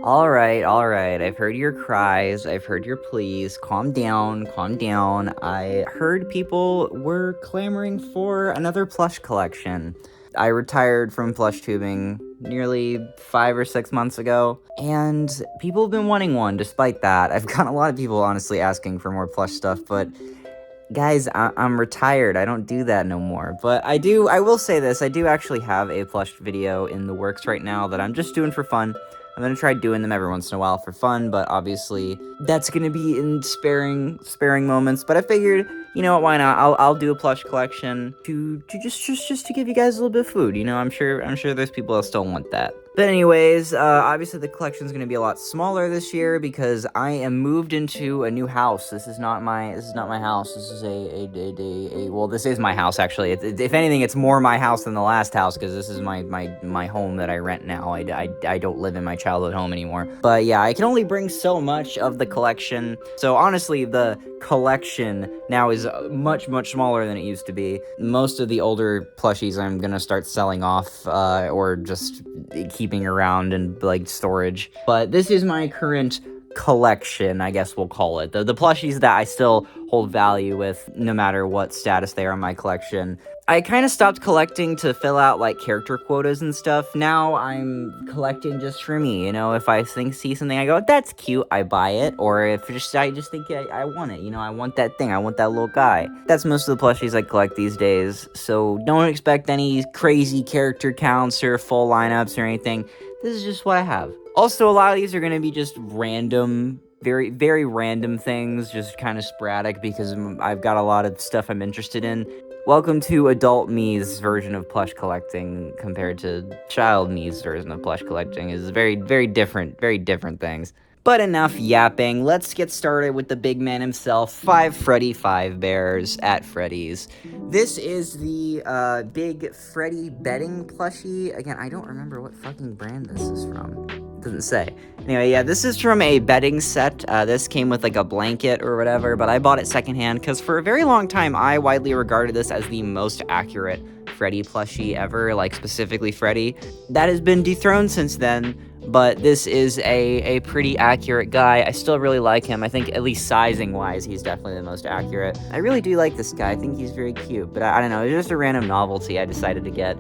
Alright, I've heard your cries, I've heard your pleas, calm down, calm down. I heard people were clamoring for another plush collection. I retired from plush tubing nearly 5 or 6 months ago, and people have been wanting one despite that. I've got a lot of people honestly asking for more plush stuff, but guys, I'm retired. I don't do that no more. But I will say this, I do actually have a plush video in the works right now that I'm just doing for fun. I'm gonna try doing them every once in a while for fun, but obviously that's gonna be in sparing moments. But I figured, you know what, why not? I'll do a plush collection to just to give you guys a little bit of food. You know, I'm sure there's people that still want that. But anyways, obviously the collection's gonna be a lot smaller this year because I am moved into a new house. This is not my house. This is well, this is my house actually. If anything, it's more my house than the last house because this is my home that I rent now. I don't live in my childhood home anymore. But yeah, I can only bring so much of the collection. So honestly, the collection now is much smaller than it used to be. Most of the older plushies I'm gonna start selling off or just keeping around in like storage. But this is my current collection, I guess we'll call it. The plushies that I still hold value with no matter what status they are in my collection. I kind of stopped collecting to fill out like character quotas and stuff. Now I'm collecting just for me, you know. If I see something, I go, that's cute, I buy it. Or if I just think I want it, you know, I want that thing, I want that little guy. That's most of the plushies I collect these days. So don't expect any crazy character counts or full lineups or anything. This is just what I have. Also, a lot of these are going to be just random, very, very random things, just kind of sporadic because I've got a lot of stuff I'm interested in. Welcome to adult me's version of plush collecting compared to child me's version of plush collecting. Is very, very different things. But enough yapping, let's get started with the big man himself, 5 Freddy 5 Bears at Freddy's. This is the big Freddy bedding plushie. Again, I don't remember what fucking brand this is from. It doesn't say. Anyway, yeah, this is from a bedding set. This came with like a blanket or whatever, but I bought it secondhand because for a very long time, I widely regarded this as the most accurate Freddy plushie ever, like specifically Freddy. That has been dethroned since then. But this is a pretty accurate guy. I still really like him. I think at least sizing-wise, he's definitely the most accurate. I really do like this guy. I think he's very cute. But I don't know. It's just a random novelty I decided to get.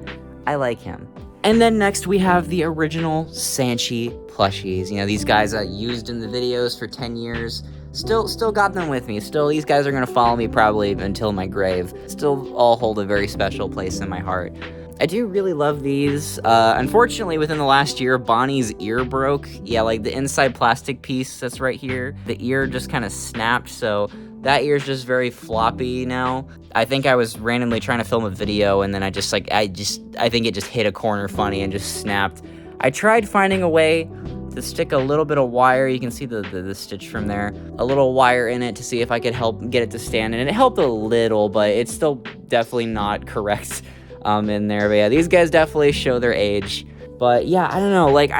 I like him. And then next we have the original Sanchi plushies. You know, these guys I used in the videos for 10 years. Still got them with me. Still, these guys are going to follow me probably until my grave. Still all hold a very special place in my heart. I do really love these. Unfortunately, within the last year, Bonnie's ear broke. Yeah, like the inside plastic piece that's right here, the ear just kind of snapped, so that ear's just very floppy now. I think I was randomly trying to film a video, and then I think it just hit a corner funny and just snapped. I tried finding a way to stick a little bit of wire, you can see the stitch from there, a little wire in it to see if I could help get it to stand, and it helped a little, but it's still definitely not correct. In there, but yeah, these guys definitely show their age. But yeah, I don't know, like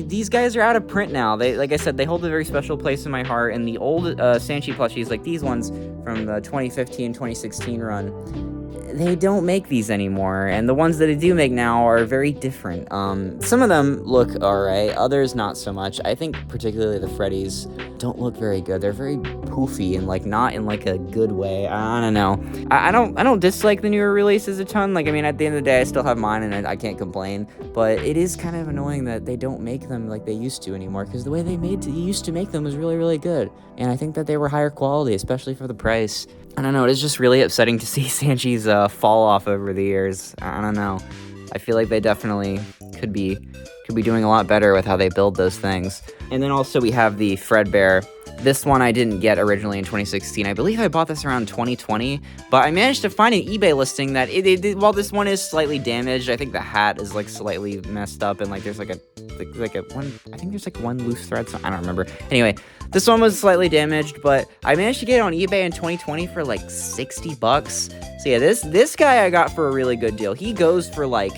these guys are out of print now. They, like I said, they hold a very special place in my heart. And the old Sanchi plushies, like these ones from the 2015-2016 run, they don't make these anymore, and the ones that they do make now are very different. Some of them look alright, others not so much. I think particularly the Freddys don't look very good. They're very poofy and like not in like a good way. I don't know. I don't dislike the newer releases a ton. Like, I mean, at the end of the day, I still have mine and I can't complain. But it is kind of annoying that they don't make them like they used to anymore, because the way they used to make them was really, really good. And I think that they were higher quality, especially for the price. I don't know, it is just really upsetting to see Sanchi's fall off over the years. I don't know. I feel like they definitely could be doing a lot better with how they build those things. And then also we have the Fredbear. This one I didn't get originally in 2016. I believe I bought this around 2020, but I managed to find an eBay listing that while this one is slightly damaged, I think the hat is like slightly messed up, and like there's I think there's like one loose thread, so I don't remember. Anyway, this one was slightly damaged, but I managed to get it on eBay in 2020 for like $60. So yeah, this guy I got for a really good deal. He goes for like,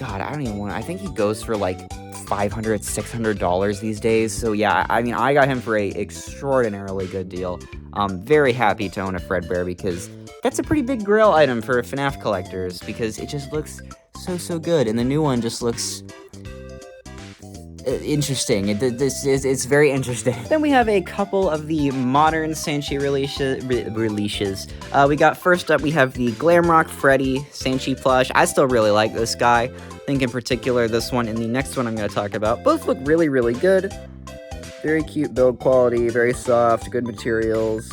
God, I think he goes for like $500, $600 these days. So yeah, I mean, I got him for a extraordinarily good deal. I'm very happy to own a Fredbear because that's a pretty big grail item for FNAF collectors, because it just looks so good. And the new one just looks interesting. It's very interesting. Then we have a couple of the modern Sanchi releases. We got first up, we have the Glamrock Freddy Sanchi plush. I still really like this guy. I think in particular this one and the next one I'm going to talk about. Both look really, really good. Very cute build quality, very soft, good materials.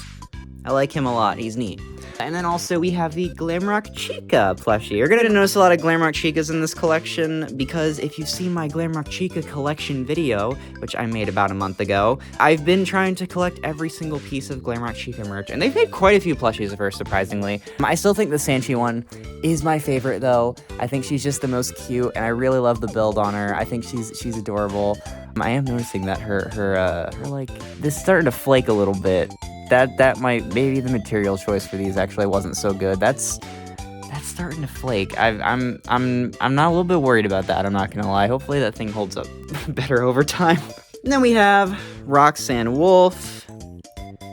I like him a lot. He's neat. And then also we have the Glamrock Chica plushie. You're going to notice a lot of Glamrock Chicas in this collection because if you've seen my Glamrock Chica collection video, which I made about a month ago, I've been trying to collect every single piece of Glamrock Chica merch, and they've made quite a few plushies of her, surprisingly. I still think the Sanchi one is my favorite, though. I think she's just the most cute, and I really love the build on her. I think she's adorable. I am noticing that her like, this is starting to flake a little bit. That might, maybe the material choice for these actually wasn't so good. That's starting to flake. I'm not a little bit worried about that, I'm not gonna lie. Hopefully that thing holds up better over time. And then we have Roxanne Wolf.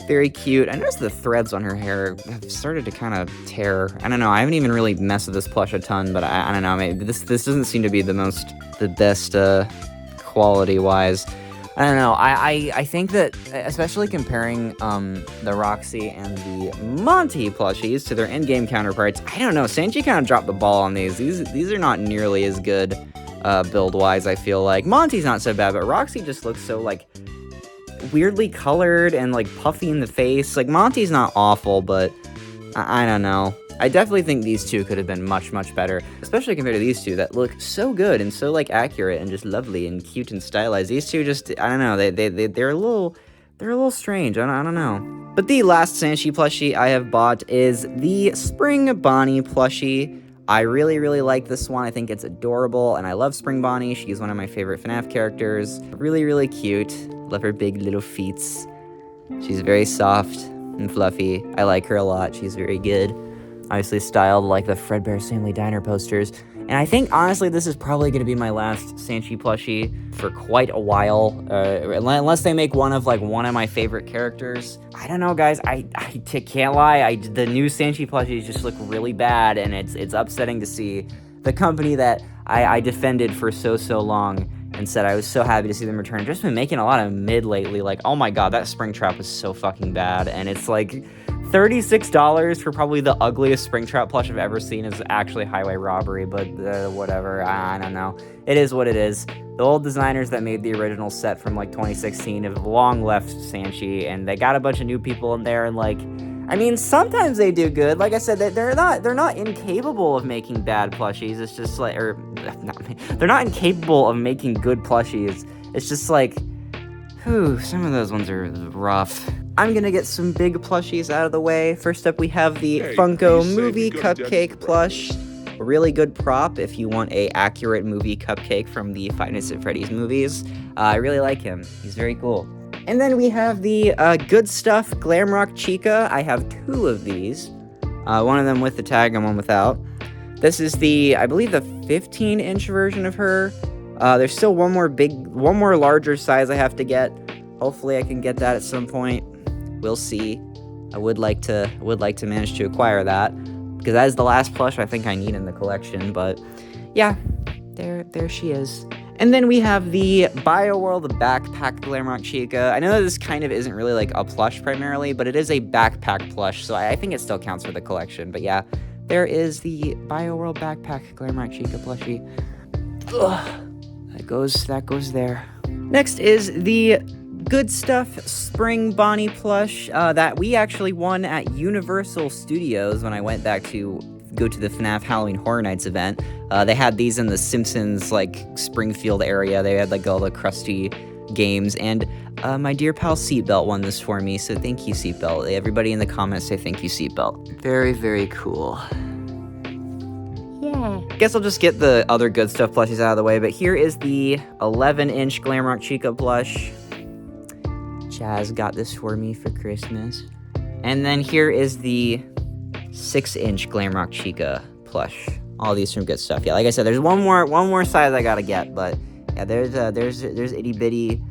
Very cute. I noticed the threads on her hair have started to kind of tear. I don't know, I haven't even really messed with this plush a ton, but I don't know, maybe this doesn't seem to be the best quality-wise. I don't know, I think that, especially comparing the Roxy and the Monty plushies to their in-game counterparts, I don't know, Sanchi kind of dropped the ball on these. These are not nearly as good build-wise, I feel like. Monty's not so bad, but Roxy just looks so, like, weirdly colored and, like, puffy in the face. Like, Monty's not awful, but I don't know. I definitely think these two could have been much, much better, especially compared to these two that look so good and so, like, accurate and just lovely and cute and stylized. These two just, I don't know, they're a little strange. I don't know. But the last Sanchi plushie I have bought is the Spring Bonnie plushie. I really, really like this one. I think it's adorable, and I love Spring Bonnie. She's one of my favorite FNAF characters. Really, really cute. Love her big little feet. She's very soft and fluffy. I like her a lot. She's very good. Obviously styled like the Fredbear's Family Diner posters. And I think, honestly, this is probably going to be my last Sanchi plushie for quite a while. Unless they make one of, like, one of my favorite characters. I don't know, guys. I can't lie. The new Sanchi plushies just look really bad, and it's upsetting to see. The company that I defended for so long and said I was so happy to see them return, just been making a lot of mid lately. Like, oh my god, that Springtrap was so fucking bad. And it's like $36 for probably the ugliest Springtrap plush I've ever seen is actually highway robbery, but whatever, I don't know. It is what it is. The old designers that made the original set from, like, 2016 have long left Sanchi, and they got a bunch of new people in there, and, like, I mean, sometimes they do good. Like I said, they're not incapable of making bad plushies. It's just like, they're not incapable of making good plushies. It's just like, some of those ones are rough. I'm gonna get some big plushies out of the way. First up, we have the Funko Movie Cupcake plush. A really good prop if you want a accurate movie cupcake from the Five Nights at Freddy's movies. I really like him. He's very cool. And then we have the Good Stuff Glamrock Chica. I have two of these. One of them with the tag and one without. This is I believe the 15-inch version of her. There's still one more larger size I have to get. Hopefully I can get that at some point. We'll see. I would like to manage to acquire that, because that is the last plush I think I need in the collection. But yeah, there she is. And then we have the BioWorld Backpack Glamrock Chica. I know that this kind of isn't really like a plush primarily, but it is a backpack plush, so I think it still counts for the collection. But yeah, there is the BioWorld Backpack Glamrock Chica plushie. Ugh, that goes there. Next is the Good Stuff Spring Bonnie plush that we actually won at Universal Studios when I went back to go to the FNAF Halloween Horror Nights event. They had these in the Simpsons, like, Springfield area. They had, like, all the crusty games, and my dear pal Seatbelt won this for me, so thank you, Seatbelt. Everybody in the comments say thank you, Seatbelt. Very, very cool. Yeah. Guess I'll just get the other Good Stuff plushies out of the way, but here is the 11-inch Glamrock Chica plush. Chaz got this for me for Christmas. And then here is the 6-inch Glamrock Chica plush. All these from Good Stuff. Yeah, like I said, there's one more size I gotta get, but yeah, there's itty bitty,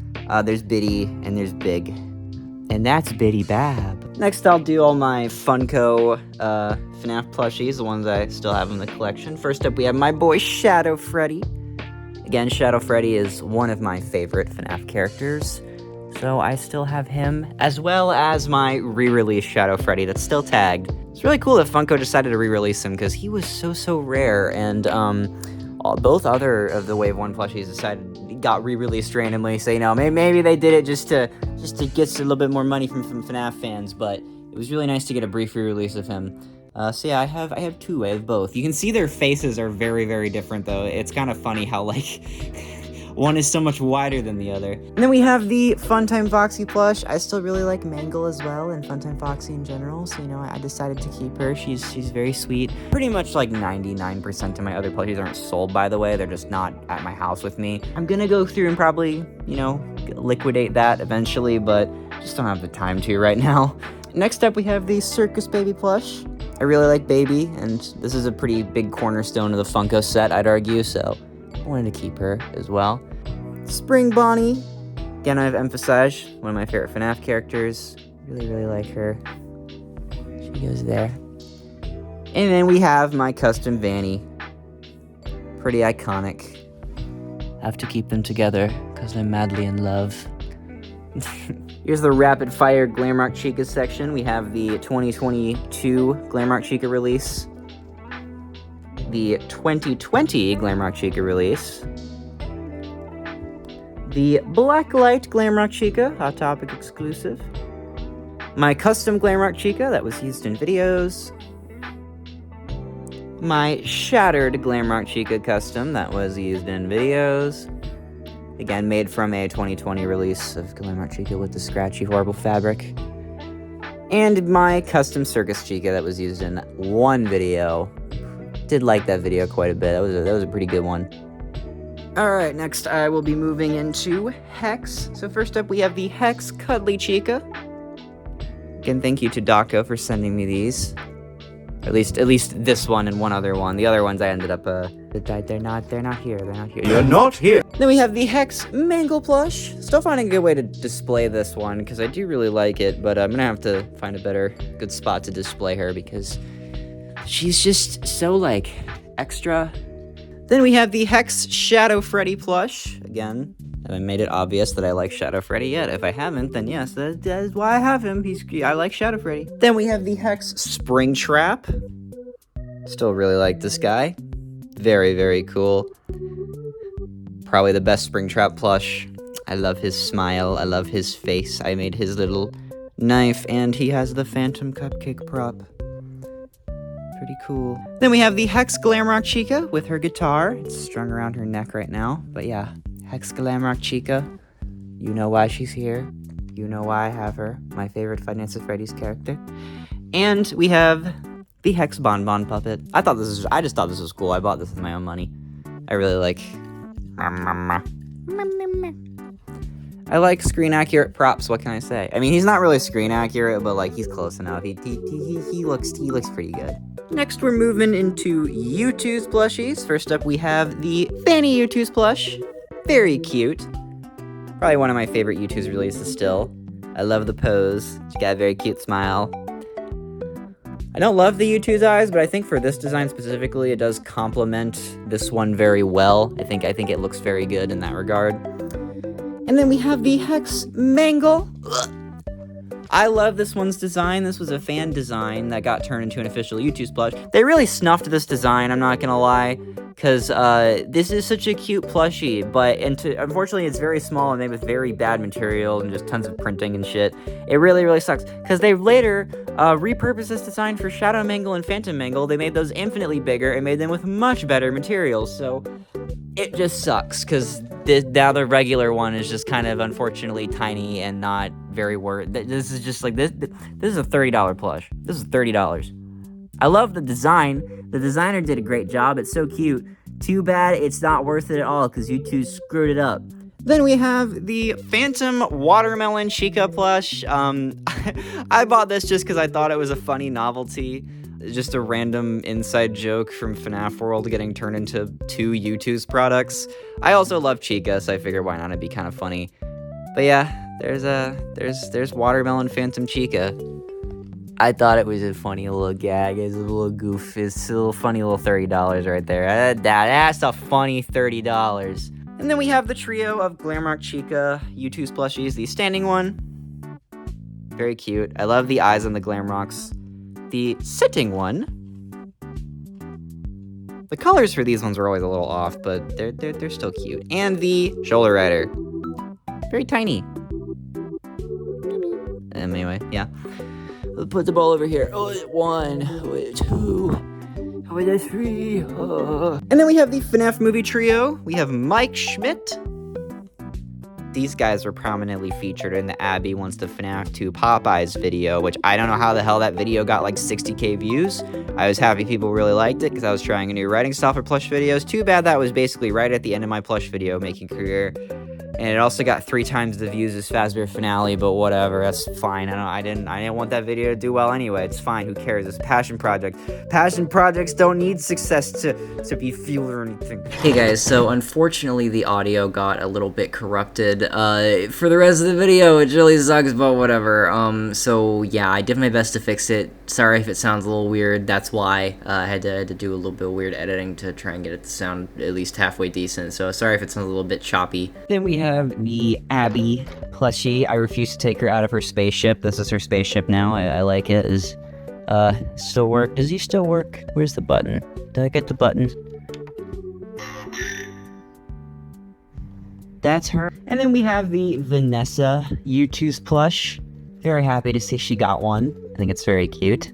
there's bitty, and there's big, and that's Bitty Bab. Next, I'll do all my Funko FNAF plushies, the ones I still have in the collection. First up, we have my boy Shadow Freddy. Again, Again, Shadow Freddy is one of my favorite FNAF characters, so I still have him, as well as my re-release Shadow Freddy that's still tagged. It's really cool that Funko decided to re-release him, because he was so rare, and both other of the Wave 1 plushies got re-released randomly, so, you know, maybe they did it just to get a little bit more money from FNAF fans, but it was really nice to get a brief re-release of him. So yeah, I have two. I have both. You can see their faces are very different, though. It's kind of funny how, like, one is so much wider than the other. And then we have the Funtime Foxy plush. I still really like Mangle as well, and Funtime Foxy in general, so, you know, I decided to keep her. She's very sweet. Pretty much, like, 99% of my other plushies aren't sold, by the way. They're just not at my house with me. I'm gonna go through and probably, you know, liquidate that eventually, but just don't have the time to right now. Next up, we have the Circus Baby plush. I really like Baby, and this is a pretty big cornerstone of the Funko set, I'd argue, so I wanted to keep her as well. Spring Bonnie. Again, I've emphasized one of my favorite FNAF characters. Really like her. She goes there. And then we have my custom Vanny. Pretty iconic. Have to keep them together, because I'm madly in love. Here's the Rapid Fire Glamrock Chica section. We have the 2022 Glamrock Chica release, the 2020 Glamrock Chica release, the Blacklight Glamrock Chica, Hot Topic exclusive, my custom Glamrock Chica that was used in videos, my Shattered Glamrock Chica custom that was used in videos, again, made from a 2020 release of Glamrock Chica with the scratchy, horrible fabric. And my custom Circus Chica that was used in one video. Did like that video quite a bit. That was a pretty good one. Alright, next I will be moving into Hex. So first up we have the Hex Cuddly Chica. Again, thank you to Daco for sending me these. At least this one and one other one. The other ones I ended up, they're not here. You're not here! Then we have the Hex Mangle plush. Still finding a good way to display this one, because I do really like it, but I'm gonna have to find a good spot to display her, because she's just so, like, extra. Then we have the Hex Shadow Freddy plush. Again, I haven't made it obvious that I like Shadow Freddy yet. If I haven't, then yes, that is why I have him. I like Shadow Freddy. Then we have the Hex Springtrap. Still really like this guy. Very cool. Probably the best Springtrap plush. I love his smile. I love his face. I made his little knife, and he has the Phantom Cupcake prop. Pretty cool. Then we have the Hex Glamrock Chica with her guitar. It's strung around her neck right now, but yeah. Hex Glamrock Chica. You know why she's here. You know why I have her. My favorite Five Nights at Freddy's character. And we have the Hex Bonbon puppet. I just thought this was cool. I bought this with my own money. I really like... I like screen accurate props, what can I say? I mean, he's not really screen accurate, but, like, he's close enough. He looks pretty good. Next, we're moving into U2's plushies. First up, we have the Fanny U2's plush. Very cute. Probably one of my favorite U2's releases still. I love the pose. She's got a very cute smile. I don't love the U2's eyes, but I think for this design specifically, it does complement this one very well. I think it looks very good in that regard. And then we have the Hex Mangle. I love this one's design. This was a fan design that got turned into an official U2's plush. They really snuffed this design, I'm not gonna lie, because this is such a cute plushie, but unfortunately it's very small and made with very bad material and just tons of printing and shit. It really sucks, because they later repurposed this design for Shadow Mangle and Phantom Mangle. They made those infinitely bigger and made them with much better materials, so it just sucks, because now the regular one is just kind of unfortunately tiny and not very worth. This is just like this is a $30 plush. This is $30. I love the design. The designer did a great job. It's so cute. Too bad it's not worth it at all, because you two screwed it up. Then we have the Phantom Watermelon Chica plush. I bought this just because I thought it was a funny novelty. Just a random inside joke from FNAF World getting turned into two U2's products. I also love Chica, so I figured why not, it'd be kind of funny. But yeah, there's Watermelon Phantom Chica. I thought it was a funny little gag, it's a little goof, it's a little funny little $30 right there. That's a funny $30. And then we have the trio of Glamrock Chica U2's plushies. The standing one, very cute. I love the eyes on the Glamrocks. The sitting one, the colors for these ones are always a little off, but they're still cute. And the shoulder rider, very tiny. Anyway, yeah. Let's put the ball over here. Oh, 1, 2, oh, that's 3. And then we have the FNAF movie trio. We have Mike Schmidt. These guys were prominently featured in the Abby Wants to FNAF 2 Popeyes video, which I don't know how the hell that video got like 60k views. I was happy people really liked it because I was trying a new writing style for plush videos. Too bad that was basically right at the end of my plush video making career. And it also got 3 times the views as Fazbear Finale, but whatever, that's fine. I didn't want that video to do well anyway. It's fine, who cares? It's a passion project. Passion projects don't need success to be fueled or anything. Hey guys, so unfortunately the audio got a little bit corrupted for the rest of the video, which really sucks, but whatever. So yeah, I did my best to fix it. Sorry if it sounds a little weird, that's why I had to do a little bit of weird editing to try and get it to sound at least halfway decent, so sorry if it sounds a little bit choppy. Then we have the Abby plushie. I refuse to take her out of her spaceship. This is her spaceship now. I like it. Is still work? Does he still work? Where's the button? Did I get the button? That's her. And then we have the Vanessa U2's plush. Very happy to see she got one. I think it's very cute.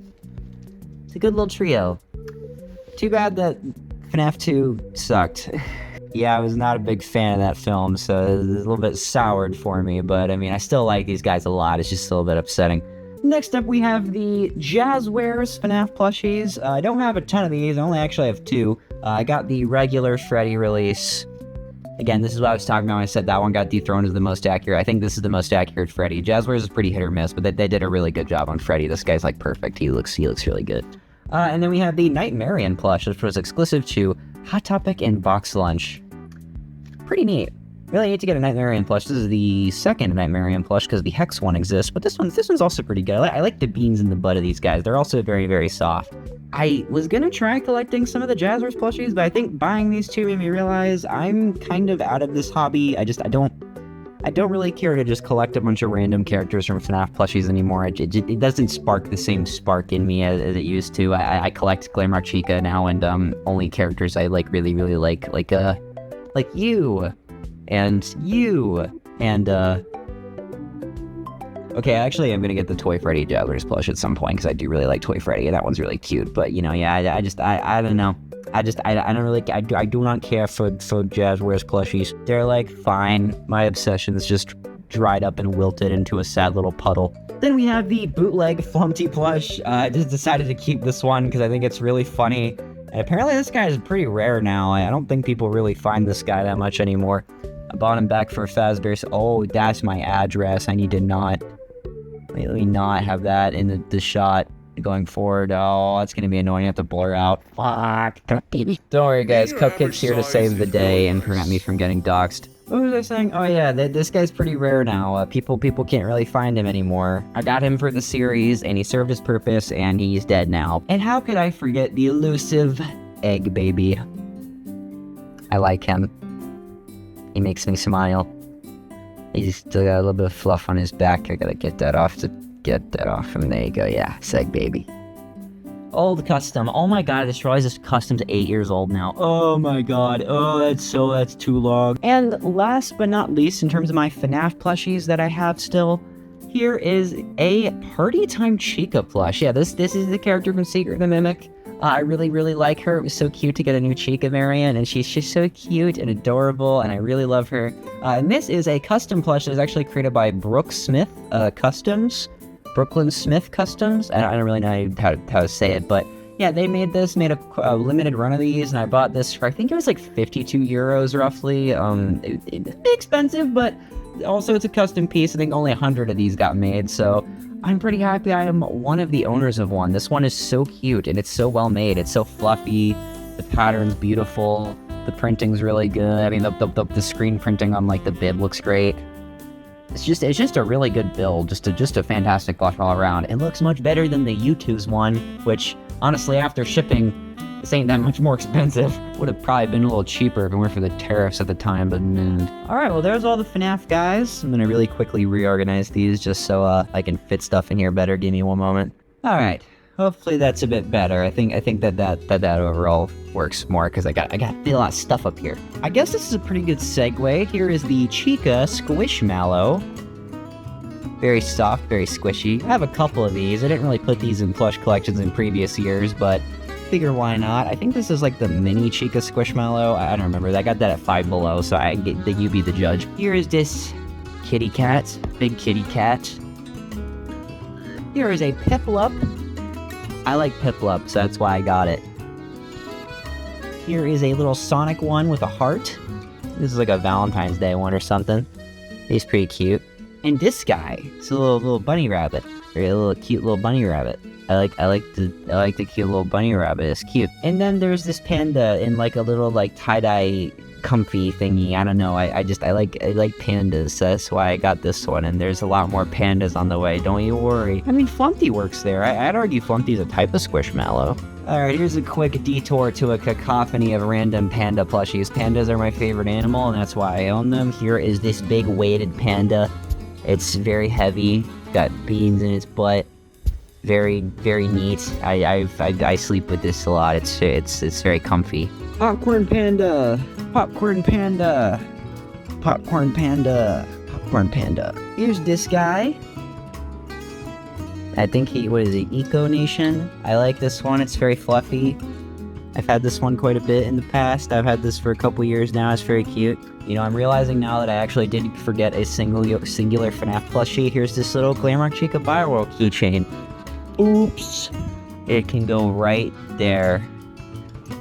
It's a good little trio. Too bad that FNAF 2 sucked. Yeah, I was not a big fan of that film, so it's a little bit soured for me, but I mean, I still like these guys a lot. It's just a little bit upsetting. Next up, we have the Jazzwares FNAF plushies. I don't have a ton of these. I only actually have 2. I got the regular Freddy release. Again, this is what I was talking about when I said that one got dethroned as the most accurate. I think this is the most accurate Freddy. Jazzwares is pretty hit or miss, but they did a really good job on Freddy. This guy's like perfect. He looks really good. And then we have the Nightmarian plush, which was exclusive to Hot Topic and Box Lunch. Pretty neat. Really need to get a Nightmarian plush. This is the second Nightmarian plush because the Hex one exists, but this one's also pretty good. I like the beans in the butt of these guys. They're also very soft. I was gonna try collecting some of the Jazzwares plushies, but I think buying these 2 made me realize I'm kind of out of this hobby. I don't really care to just collect a bunch of random characters from FNAF plushies anymore. It doesn't spark the same spark in me as it used to. I collect Glamrock Chica now, and only characters I really like you, and you, and okay, actually I'm gonna get the Toy Freddy Jazzwares plush at some point, because I do really like Toy Freddy, and that one's really cute, but you know, yeah, I don't know. I don't really, I do not care for Jazzwares plushies. They're like fine. My obsession's just dried up and wilted into a sad little puddle. Then we have the bootleg Flumpty plush. I just decided to keep this one because I think it's really funny. And apparently this guy is pretty rare now. I don't think people really find this guy that much anymore. I bought him back for Fazbear. So, oh, that's my address. I need to not, let me not have that in the shot going forward. Oh, that's gonna be annoying. I have to blur out. Fuck. Don't worry, guys. Cupcake's here to save the day and prevent me from getting doxxed. What was I saying? Oh yeah, this guy's pretty rare now. People can't really find him anymore. I got him for the series, and he served his purpose, and he's dead now. And how could I forget the elusive Egg Baby? I like him. He makes me smile. He's still got a little bit of fluff on his back. I gotta get that off and there you go. Yeah, it's Egg Baby. Old custom. Oh my god, this realizes this custom's 8 years old now. Oh my god. Oh, that's too long. And last but not least, in terms of my FNAF plushies that I have still, here is a Party Time Chica plush. Yeah, this is the character from Secret of the Mimic. I really like her. It was so cute to get a new Chica variant, and she's just so cute and adorable, and I really love her. And this is a custom plush that was actually created by Brooke Smith Customs. Brooklyn Smith Customs. I don't really know how to say it, but yeah, they made a limited run of these, and I bought this for, I think it was like 52 euros roughly. It's expensive, but also it's a custom piece. I think only 100 of these got made, so I'm pretty happy I am one of the owners of one. This one is so cute, and it's so well made. It's so fluffy. The pattern's beautiful. The printing's really good. I mean, the screen printing on like the bib looks great. It's just a really good build, just a fantastic plush all around. It looks much better than the U2's one, which honestly, after shipping This ain't that much more expensive. Would have probably been a little cheaper if it weren't for the tariffs at the time, but alright, well there's all the FNAF guys. I'm gonna really quickly reorganize these just so I can fit stuff in here better. Give me one moment. Alright, hopefully that's a bit better. I think that overall works more because I got a lot of stuff up here. I guess this is a pretty good segue. Here is the Chica Squishmallow. Very soft, very squishy. I have a couple of these. I didn't really put these in plush collections in previous years, but figure why not. I think this is like the mini Chica Squishmallow. I don't remember. I got that at Five Below, so you be the judge. Here is this kitty cat, big kitty cat. Here is a Piplup. I like Piplup, so that's why I got it. Here is a little Sonic one with a heart. This is like a Valentine's Day one or something. He's pretty cute. And this guy, it's a little bunny rabbit. Or a little cute little bunny rabbit. I like the cute little bunny rabbit. It's cute. And then there's this panda in like a little like tie-dye comfy thingy. I don't know. I like pandas. So that's why I got this one. And there's a lot more pandas on the way. Don't you worry. I mean, Flumpty works there. I'd argue Flumpty's a type of Squishmallow. Alright, here's a quick detour to a cacophony of random panda plushies. Pandas are my favorite animal, and that's why I own them. Here is this big weighted panda. It's very heavy. Got beans in its butt. Very, very neat. I sleep with this a lot. It's very comfy. Popcorn panda. Popcorn panda. Popcorn panda. Popcorn panda. Here's this guy. I think what is it? Eco Nation. I like this one. It's very fluffy. I've had this one quite a bit in the past. I've had this for a couple years now. It's very cute. You know, I'm realizing now that I actually did forget a singular FNAF plushie. Here's this little Glamrock Chica Bioworld keychain. Oops. It can go right there.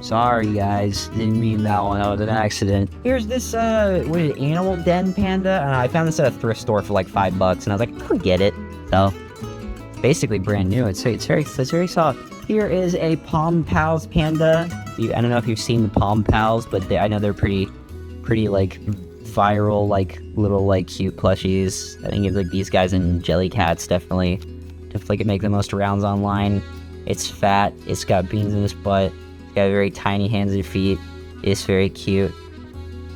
Sorry, guys. Didn't mean that one. That was an accident. Here's this, what is it, Animal Den Panda? I found this at a thrift store for like $5, and I was like, I could get it. So, basically brand new. It's very soft. Here is a Palm Pals Panda. I don't know if you've seen the Palm Pals, but I know they're pretty like viral, like little like cute plushies. I think it's like these guys and Jellycats definitely can make the most rounds online. It's fat. It's got beans in its butt. It's got very tiny hands and feet. It's very cute.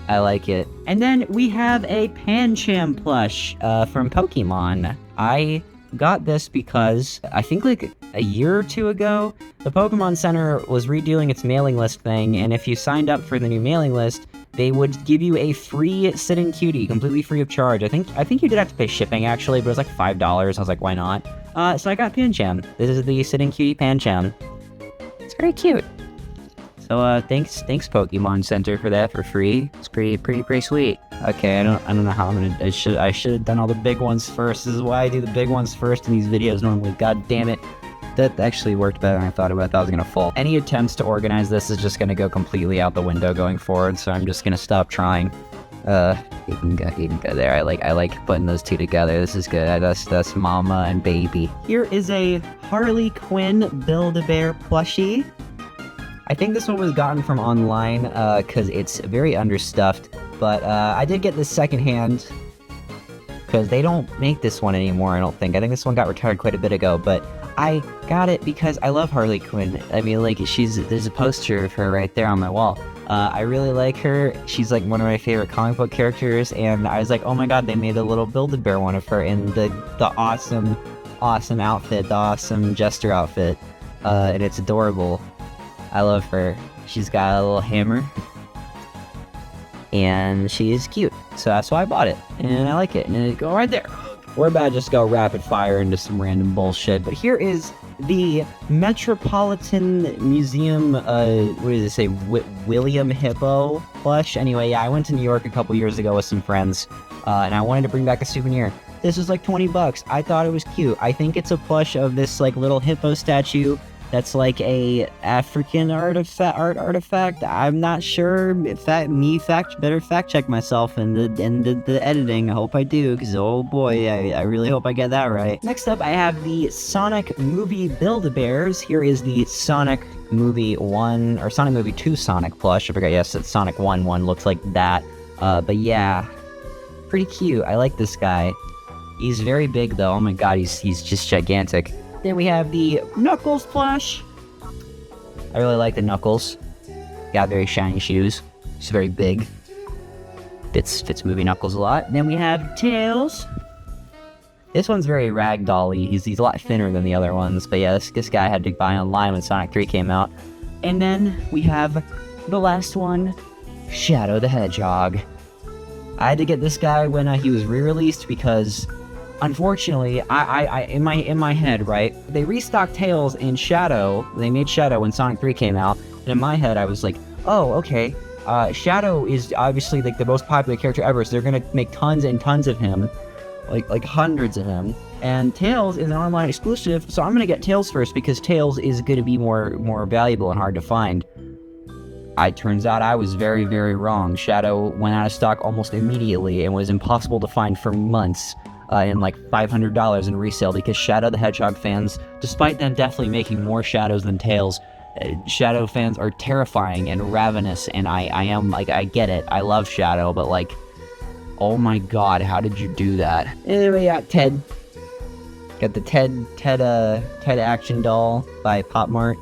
I like it. And then we have a Pancham plush from Pokemon. I got this because I think like a year or two ago, the Pokemon Center was redoing its mailing list thing, and if you signed up for the new mailing list, they would give you a free sitting cutie, completely free of charge. I think you did have to pay shipping actually, but it was like $5. I was like, why not? So I got Pancham. This is the sitting cutie Pancham. It's very cute. So thanks Pokemon Center for that for free. It's pretty sweet. Okay, I don't know how I should have done all the big ones first. This is why I do the big ones first in these videos normally. God damn it. That actually worked better than I thought it would. I thought it was gonna fall. Any attempts to organize this is just gonna go completely out the window going forward, so I'm just gonna stop trying. You can go there. I like putting those two together. This is good. That's mama and baby. Here is a Harley Quinn Build-A-Bear plushie. I think this one was gotten from online, cause it's very understuffed, but I did get this secondhand, cause they don't make this one anymore, I don't think. I think this one got retired quite a bit ago, but I got it because I love Harley Quinn. I mean, like, there's a poster of her right there on my wall. I really like her. She's like one of my favorite comic book characters, and I was like, oh my god, they made a little Build-A-Bear one of her in the awesome outfit, the awesome Jester outfit, and it's adorable. I love her. She's got a little hammer, and she is cute, so that's why I bought it, and I like it, and it go right there. We're about to just go rapid fire into some random bullshit, but here is the Metropolitan Museum, what does it say, William Hippo plush? Anyway, yeah, I went to New York a couple years ago with some friends, and I wanted to bring back a souvenir. This was like $20. I thought it was cute. I think it's a plush of this like little hippo statue that's like a African artifact. I'm not sure if better fact check myself in the editing. I hope I do, because oh boy, I really hope I get that right. Next up, I have the Sonic Movie Build-A-Bears. Here is the Sonic Movie 1, or Sonic Movie 2 Sonic plush. I forgot, yes, it's Sonic 1 looks like that. But yeah, pretty cute. I like this guy. He's very big though. Oh my god, he's just gigantic. Then we have the Knuckles plush. I really like the Knuckles. Got very shiny shoes. He's very big. Fits movie Knuckles a lot. And then we have Tails. This one's very ragdoll-y. He's a lot thinner than the other ones. But yeah, this guy I had to buy online when Sonic 3 came out. And then we have the last one, Shadow the Hedgehog. I had to get this guy when he was re-released because, unfortunately, I in my head, right, they restocked Tails and Shadow. They made Shadow when Sonic 3 came out, and in my head I was like, oh, okay, Shadow is obviously like the most popular character ever, so they're gonna make tons and tons of him, like hundreds of him. And Tails is an online exclusive, so I'm gonna get Tails first because Tails is gonna be more valuable and hard to find. Turns out I was very, very wrong. Shadow went out of stock almost immediately and was impossible to find for months, in like $500 in resale, because Shadow the Hedgehog fans, despite them definitely making more Shadows than Tails, Shadow fans are terrifying and ravenous, and I get it. I love Shadow, but like, oh my god, how did you do that? Anyway, we got Ted. Got the Ted action doll by Pop Mart.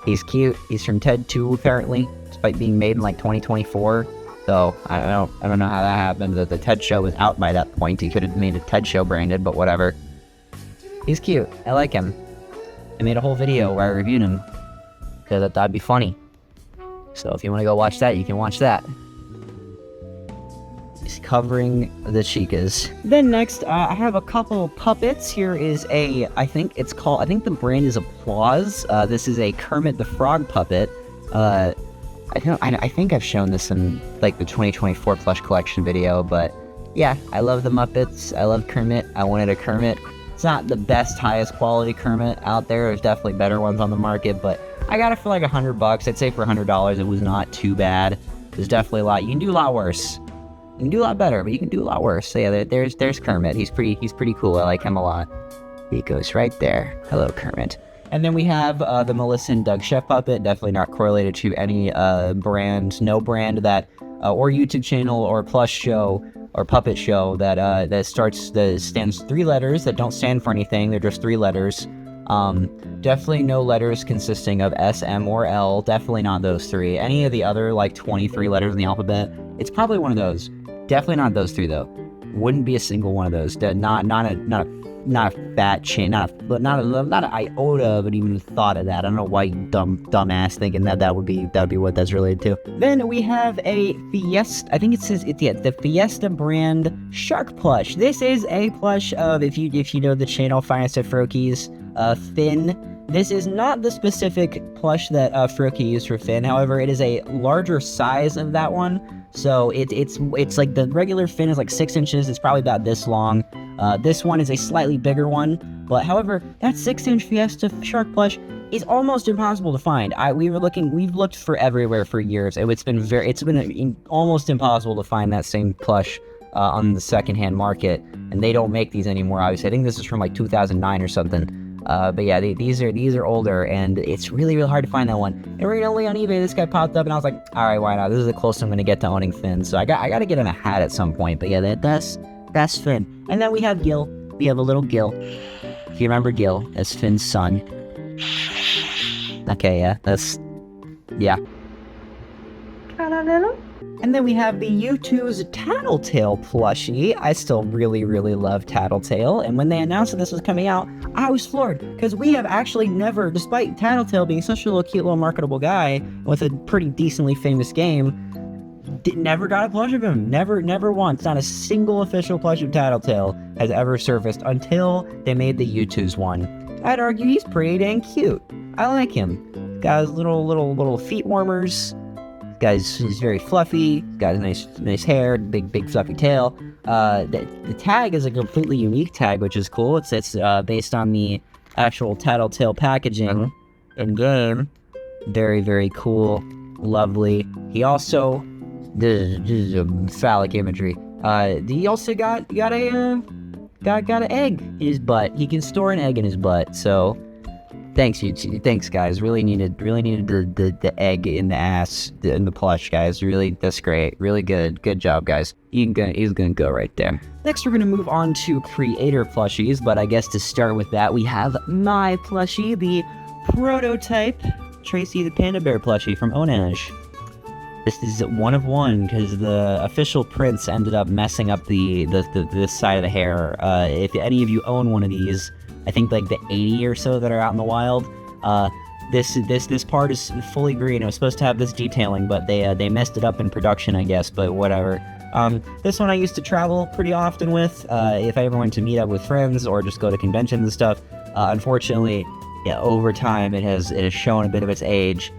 He's cute. He's from Ted 2, apparently, despite being made in like 2024. So I don't know how that happened. That the Ted show was out by that point. He could have made a Ted show branded, but whatever. He's cute. I like him. I made a whole video where I reviewed him because that'd be funny. So if you want to go watch that, you can watch that. He's covering the chicas. Then next, I have a couple puppets. Here is I think the brand is Applause. This is a Kermit the Frog puppet. I think I've shown this in like the 2024 plush collection video, but yeah, I love the Muppets. I love Kermit. I wanted a Kermit. It's not the best, highest quality Kermit out there. There's definitely better ones on the market, but I got it for like $100. I'd say for $100, it was not too bad. There's definitely a lot. You can do a lot worse. You can do a lot better, but you can do a lot worse. So yeah, there's Kermit. He's pretty cool. I like him a lot. He goes right there. Hello, Kermit. And then we have the Melissa and Doug Chef puppet. Definitely not correlated to any brand, no brand that or YouTube channel or plush show or puppet show that stands 3 letters that don't stand for anything. They're just 3 letters. Definitely no letters consisting of S, M, or L. Definitely not those 3. Any of the other like 23 letters in the alphabet, it's probably one of those. Definitely not those 3 though. Wouldn't be a single one of those. Not a fat chain, not an iota of it even thought of that. I don't know why you dumbass thinking that would be what that's related to. Then we have a Fiesta. I think it says the Fiesta brand shark plush. This is a plush of, if you know the channel Finest at Froakies, Finn. This is not the specific plush that Froakie used for Finn. However, it is a larger size of that one. So it's like the regular Finn is like 6 inches. It's probably about this long. This one is a slightly bigger one. But however, that 6-inch Fiesta shark plush is almost impossible to find. We've looked for everywhere for years. It's been almost impossible to find that same plush on the secondhand market, and they don't make these anymore. Obviously, I think this is from like 2009 or something. But yeah, these are older, and it's really hard to find that one. And randomly on eBay, this guy popped up, and I was like, all right, why not? This is the closest I'm gonna get to owning Finn, so I got to get in a hat at some point. But yeah, that's Finn. And then we have Gil. We have a little Gil. If you remember Gil, that's Finn's son. Okay, yeah. And then we have the U2's Tattletale plushie. I still really love Tattletale, and when they announced that this was coming out, I was floored, because we have actually never, despite Tattletale being such a little cute little marketable guy with a pretty decently famous game, never got a plush of him. Never once. Not a single official plush of Tattletale has ever surfaced until they made the U2's one. I'd argue he's pretty dang cute. I like him. Got his little feet warmers. He's very fluffy. Got nice hair, big fluffy tail. The tag is a completely unique tag, which is cool. It's based on the actual Tattletale packaging in game. Very cool, lovely. He also, this is a phallic imagery. He also got an egg in his butt. He can store an egg in his butt. So thanks, YouTube. Thanks, guys. Really needed the egg in the ass in the plush, guys. Really, that's great. Really good. Good job, guys. He's gonna go right there. Next, we're gonna move on to creator plushies, but I guess to start with that, we have my plushie, the prototype Tracey the Panda Bear plushie from Onage. This is one of one, because the official prints ended up messing up this side of the hair. If any of you own one of these, I think like the 80 or so that are out in the wild, this part is fully green. It was supposed to have this detailing, but they messed it up in production, I guess, but whatever. This one I used to travel pretty often with, if I ever went to meet up with friends or just go to conventions and stuff. Unfortunately, yeah, over time it has shown a bit of its age.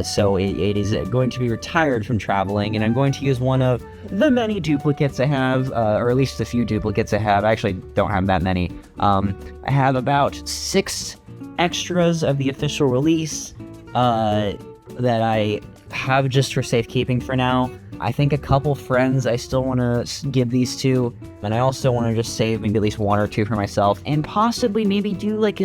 So it is going to be retired from traveling, and I'm going to use one of the many duplicates I have, or at least a few duplicates I have. I actually don't have that many. I have about 6 extras of the official release that I have just for safekeeping for now. I think a couple friends I still want to give these to, and I also want to just save maybe at least 1 or 2 for myself, and possibly maybe do like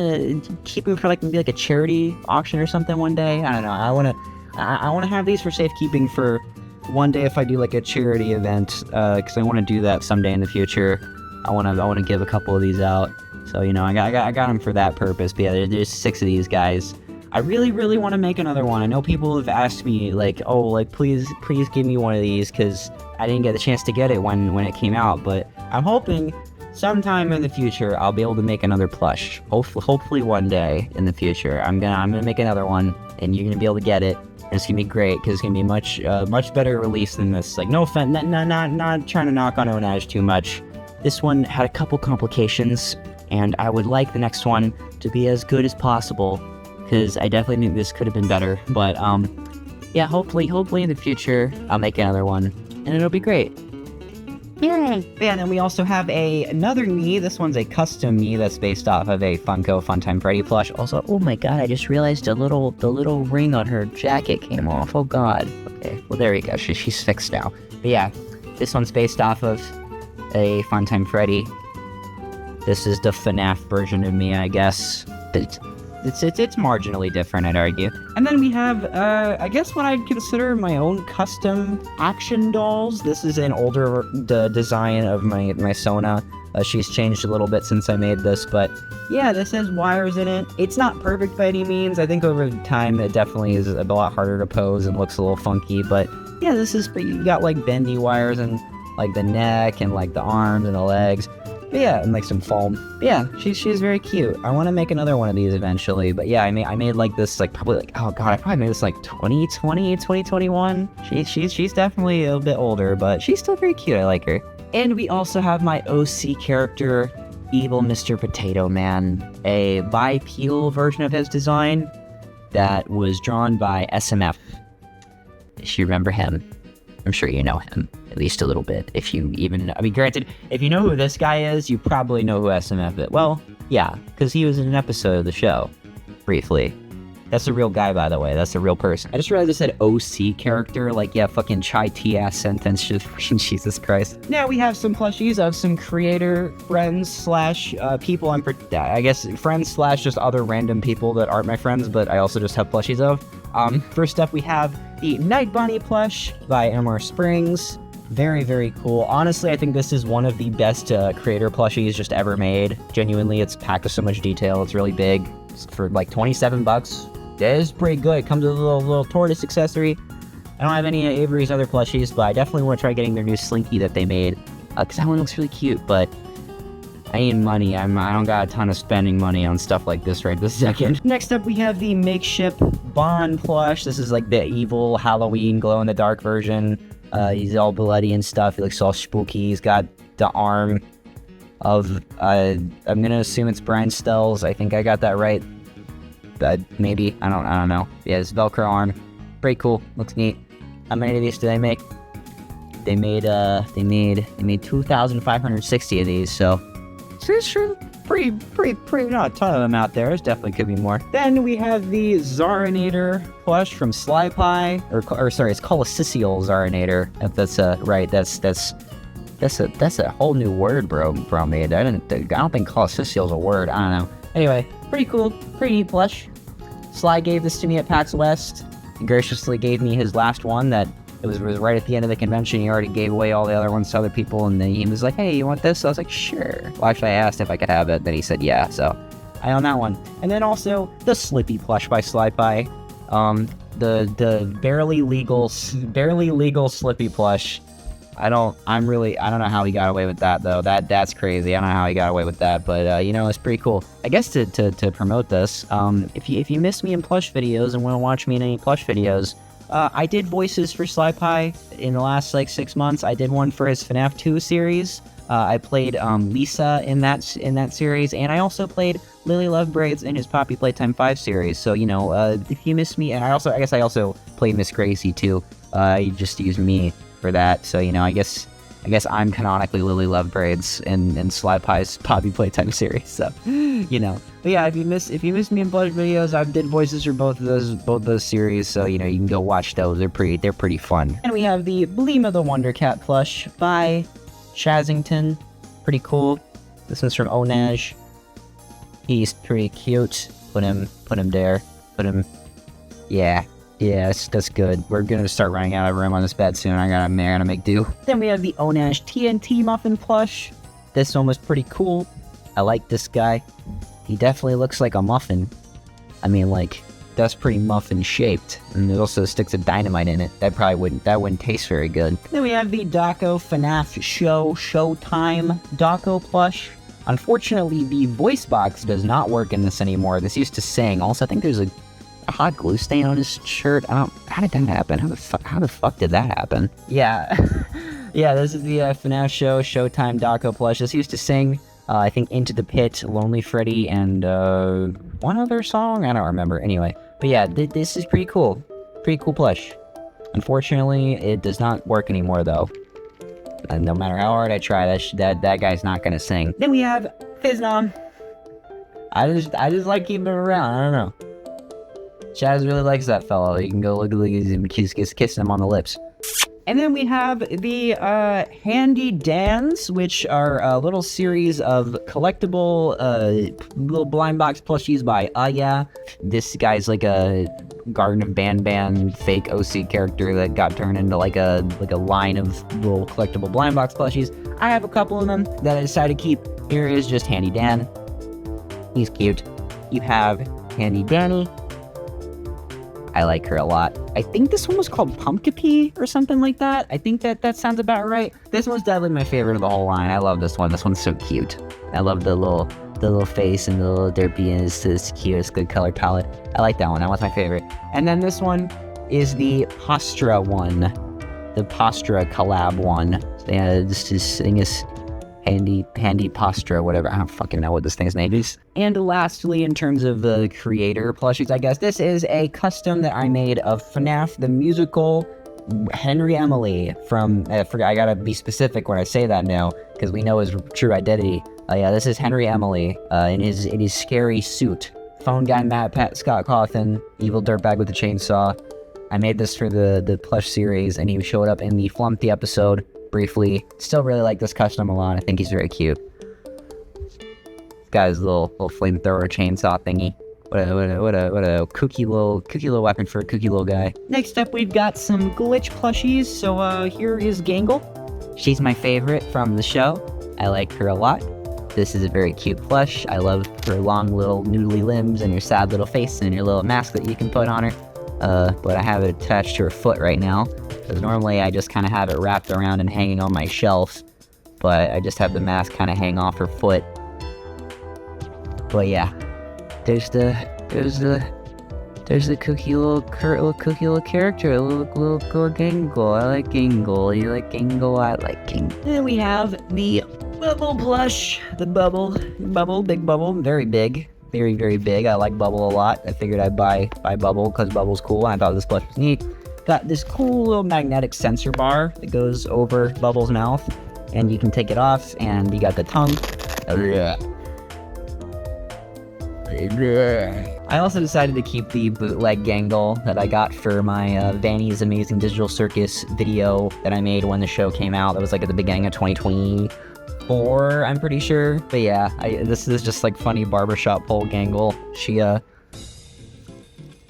keep them for like maybe like a charity auction or something one day. I don't know. I want to have these for safekeeping for one day if I do like a charity event, because I want to do that someday in the future. I want to give a couple of these out. So you know, I got them for that purpose. But yeah, there's 6 of these guys. I really want to make another one. I know people have asked me, like, oh, like, please give me one of these, because I didn't get the chance to get it when it came out, but I'm hoping sometime in the future I'll be able to make another plush. Hopefully one day in the future I'm gonna make another one, and you're gonna be able to get it, and it's gonna be great, because it's gonna be much better release than this. Like, no offense, not trying to knock on Onage too much. This one had a couple complications, and I would like the next one to be as good as possible, because I definitely think this could have been better. But yeah, hopefully in the future I'll make another one, and it'll be great. Yeah, and then we also have another me. This one's a custom me that's based off of a Funko Funtime Freddy plush. Also, oh my god, I just realized the little ring on her jacket came off. Oh god. Okay, well there you go. She's fixed now. But yeah, this one's based off of a Funtime Freddy. This is the FNAF version of me, I guess. It's marginally different, I'd argue. And then we have, I guess what I'd consider my own custom action dolls. This is an older design of my Sona. She's changed a little bit since I made this, but yeah, this has wires in it. It's not perfect by any means. I think over time it definitely is a lot harder to pose and looks a little funky, but yeah, this is pretty. You got like bendy wires and like the neck and like the arms and the legs. But yeah, and like some foam. But yeah, she's very cute. I want to make another one of these eventually. But yeah, I made like this, like probably like, oh god, I probably made this like 2020, 2021. She's definitely a bit older, but she's still very cute. I like her. And we also have my OC character, Evil Mr. Potato Man, a bipedal version of his design that was drawn by SMF. If you remember him. I'm sure you know him, at least a little bit. If you even, I mean, granted, if you know who this guy is, you probably know who SMF is. Well, yeah, because he was in an episode of the show, briefly. That's a real guy, by the way. That's a real person. I just realized I said OC character, like, yeah, fucking chai tea ass sentence. Just fucking Jesus Christ. Now we have some plushies of some creator friends slash people I guess friends slash just other random people that aren't my friends, but I also just have plushies of. First up, we have the Night Bunny plush by MR Springs. Very, very cool. Honestly, I think this is one of the best creator plushies just ever made. Genuinely, it's packed with so much detail. It's really big. It's for like $27. It is pretty good. It comes with a little tortoise accessory. I don't have any of Avery's other plushies, but I definitely want to try getting their new Slinky that they made, because that one looks really cute, but I need money. I don't got a ton of spending money on stuff like this right this second. Next up, we have the Makeshift Bond plush. This is like the evil Halloween glow-in-the-dark version. He's all bloody and stuff. He looks all spooky. He's got the arm of, I'm gonna assume it's Brian Stells. I think I got that right. Maybe. I don't know. Yeah, it's Velcro arm. Pretty cool. Looks neat. How many of these do they make? They made 2,560 of these, so it's sure pretty, not a ton of them out there. There's definitely could be more. Then we have the Zarinator plush from Sly Pie, or sorry, it's called a Sicil Zarinator. If that's right. That's a whole new word, bro, from me. I don't think call Sicil's a word. I don't know. Anyway, pretty cool, pretty neat plush. Sly gave this to me at PAX West. He graciously gave me his last one that it was right at the end of the convention. He already gave away all the other ones to other people, and then he was like, hey, you want this? So I was like, sure. Well, actually, I asked if I could have it, then he said yeah, so I own that one. And then also the Slippy plush by Sly Pie. The barely legal Slippy plush. I don't know how he got away with that though. That's crazy. I don't know how he got away with that, but you know, it's pretty cool. I guess to promote this, if you miss me in plush videos and want to watch me in any plush videos, I did voices for Sly Pie in the last like 6 months. I did one for his FNAF 2 series. I played Lisa in that series, and I also played Lily Lovebraids in his Poppy Playtime 5 series. So you know, if you miss me, and I guess I also played Miss Gracie too. You just used me for that, so you know, I guess I'm canonically Lily Lovebraids in Sly Pie's Poppy Playtime series. So you know, but yeah, if you miss me in plush videos, I did voices for both those series. So you know, you can go watch those. They're pretty fun. And we have the Bleem of the Wonder Cat plush by Chazington. Pretty cool. This one's from Onaj. He's pretty cute. Put him there. Yeah, that's good. We're gonna start running out of room on this bed soon. I gotta make do. Then we have the Onaj TNT muffin plush. This one was pretty cool. I like this guy. He definitely looks like a muffin. I mean, like, that's pretty muffin shaped, and it also sticks of dynamite in it. That wouldn't taste very good. Then we have the Daco FNAF Showtime Daco plush. Unfortunately, the voice box does not work in this anymore. This used to sing. Also, I think there's a hot glue stain on his shirt. How did that happen? How the fuck did that happen? Yeah. Yeah, this is the FNAF Showtime Daco plush. This used to sing, I think, Into the Pit, Lonely Freddy, and one other song? I don't remember. Anyway. But yeah, this is pretty cool. Pretty cool plush. Unfortunately, it does not work anymore, though. And no matter how hard I try, that guy's not gonna sing. Then we have Fiznom. I just like keeping him around. I don't know. Chaz really likes that fellow. You can go look at him, kissing him on the lips. And then we have the Handy Dans, which are a little series of collectible little blind box plushies by yeah. This guy's like a Garden of Ban fake OC character that got turned into like a line of little collectible blind box plushies. I have a couple of them that I decided to keep. Here is just Handy Dan. He's cute. You have Handy Danny. I like her a lot. I think this one was called Pumpkipee or something like that. I think that sounds about right. This one's definitely my favorite of the whole line. I love this one. This one's so cute. I love the little face and the little derpy, and it's cute. It's good color palette. I like that one. That was my favorite. And then this one is the Postra one. The Postra collab one. Yeah, this thing is Handy Postra, whatever. I don't fucking know what this thing's name is. And lastly, in terms of the creator plushies, I guess this is a custom that I made of FNAF the musical Henry Emily from, I gotta be specific when I say that now, because we know his true identity. Yeah, this is Henry Emily in his scary suit. Phone guy Pat Scott Cawthon, evil dirtbag with a chainsaw. I made this for the plush series, and he showed up in the Flumpty episode briefly. Still really like this custom a lot. I think he's very cute. Got his little flamethrower chainsaw thingy. What a kooky little weapon for a kooky little guy. Next up, we've got some glitch plushies. So here is Gangle. She's my favorite from the show. I like her a lot. This is a very cute plush. I love her long little noodly limbs and her sad little face and your little mask that you can put on her. But I have it attached to her foot right now, because normally I just kind of have it wrapped around and hanging on my shelf, but I just have the mask kind of hang off her foot. But yeah, there's the kooky little character, little Gangle. I like Gangle. You like Gangle? I like Gangle. Then we have the Bubble plush. The Bubble, big Bubble, very big. Very, very big. I like Bubble a lot. I figured I'd buy Bubble because Bubble's cool. I thought this plush was neat. Got this cool little magnetic sensor bar that goes over Bubble's mouth, and you can take it off, and you got the tongue. I also decided to keep the bootleg Gangle that I got for my Vanny's Amazing Digital Circus video that I made when the show came out. That was like at the beginning of 2024, I'm pretty sure. But yeah, this is just like funny barbershop pole Gangle.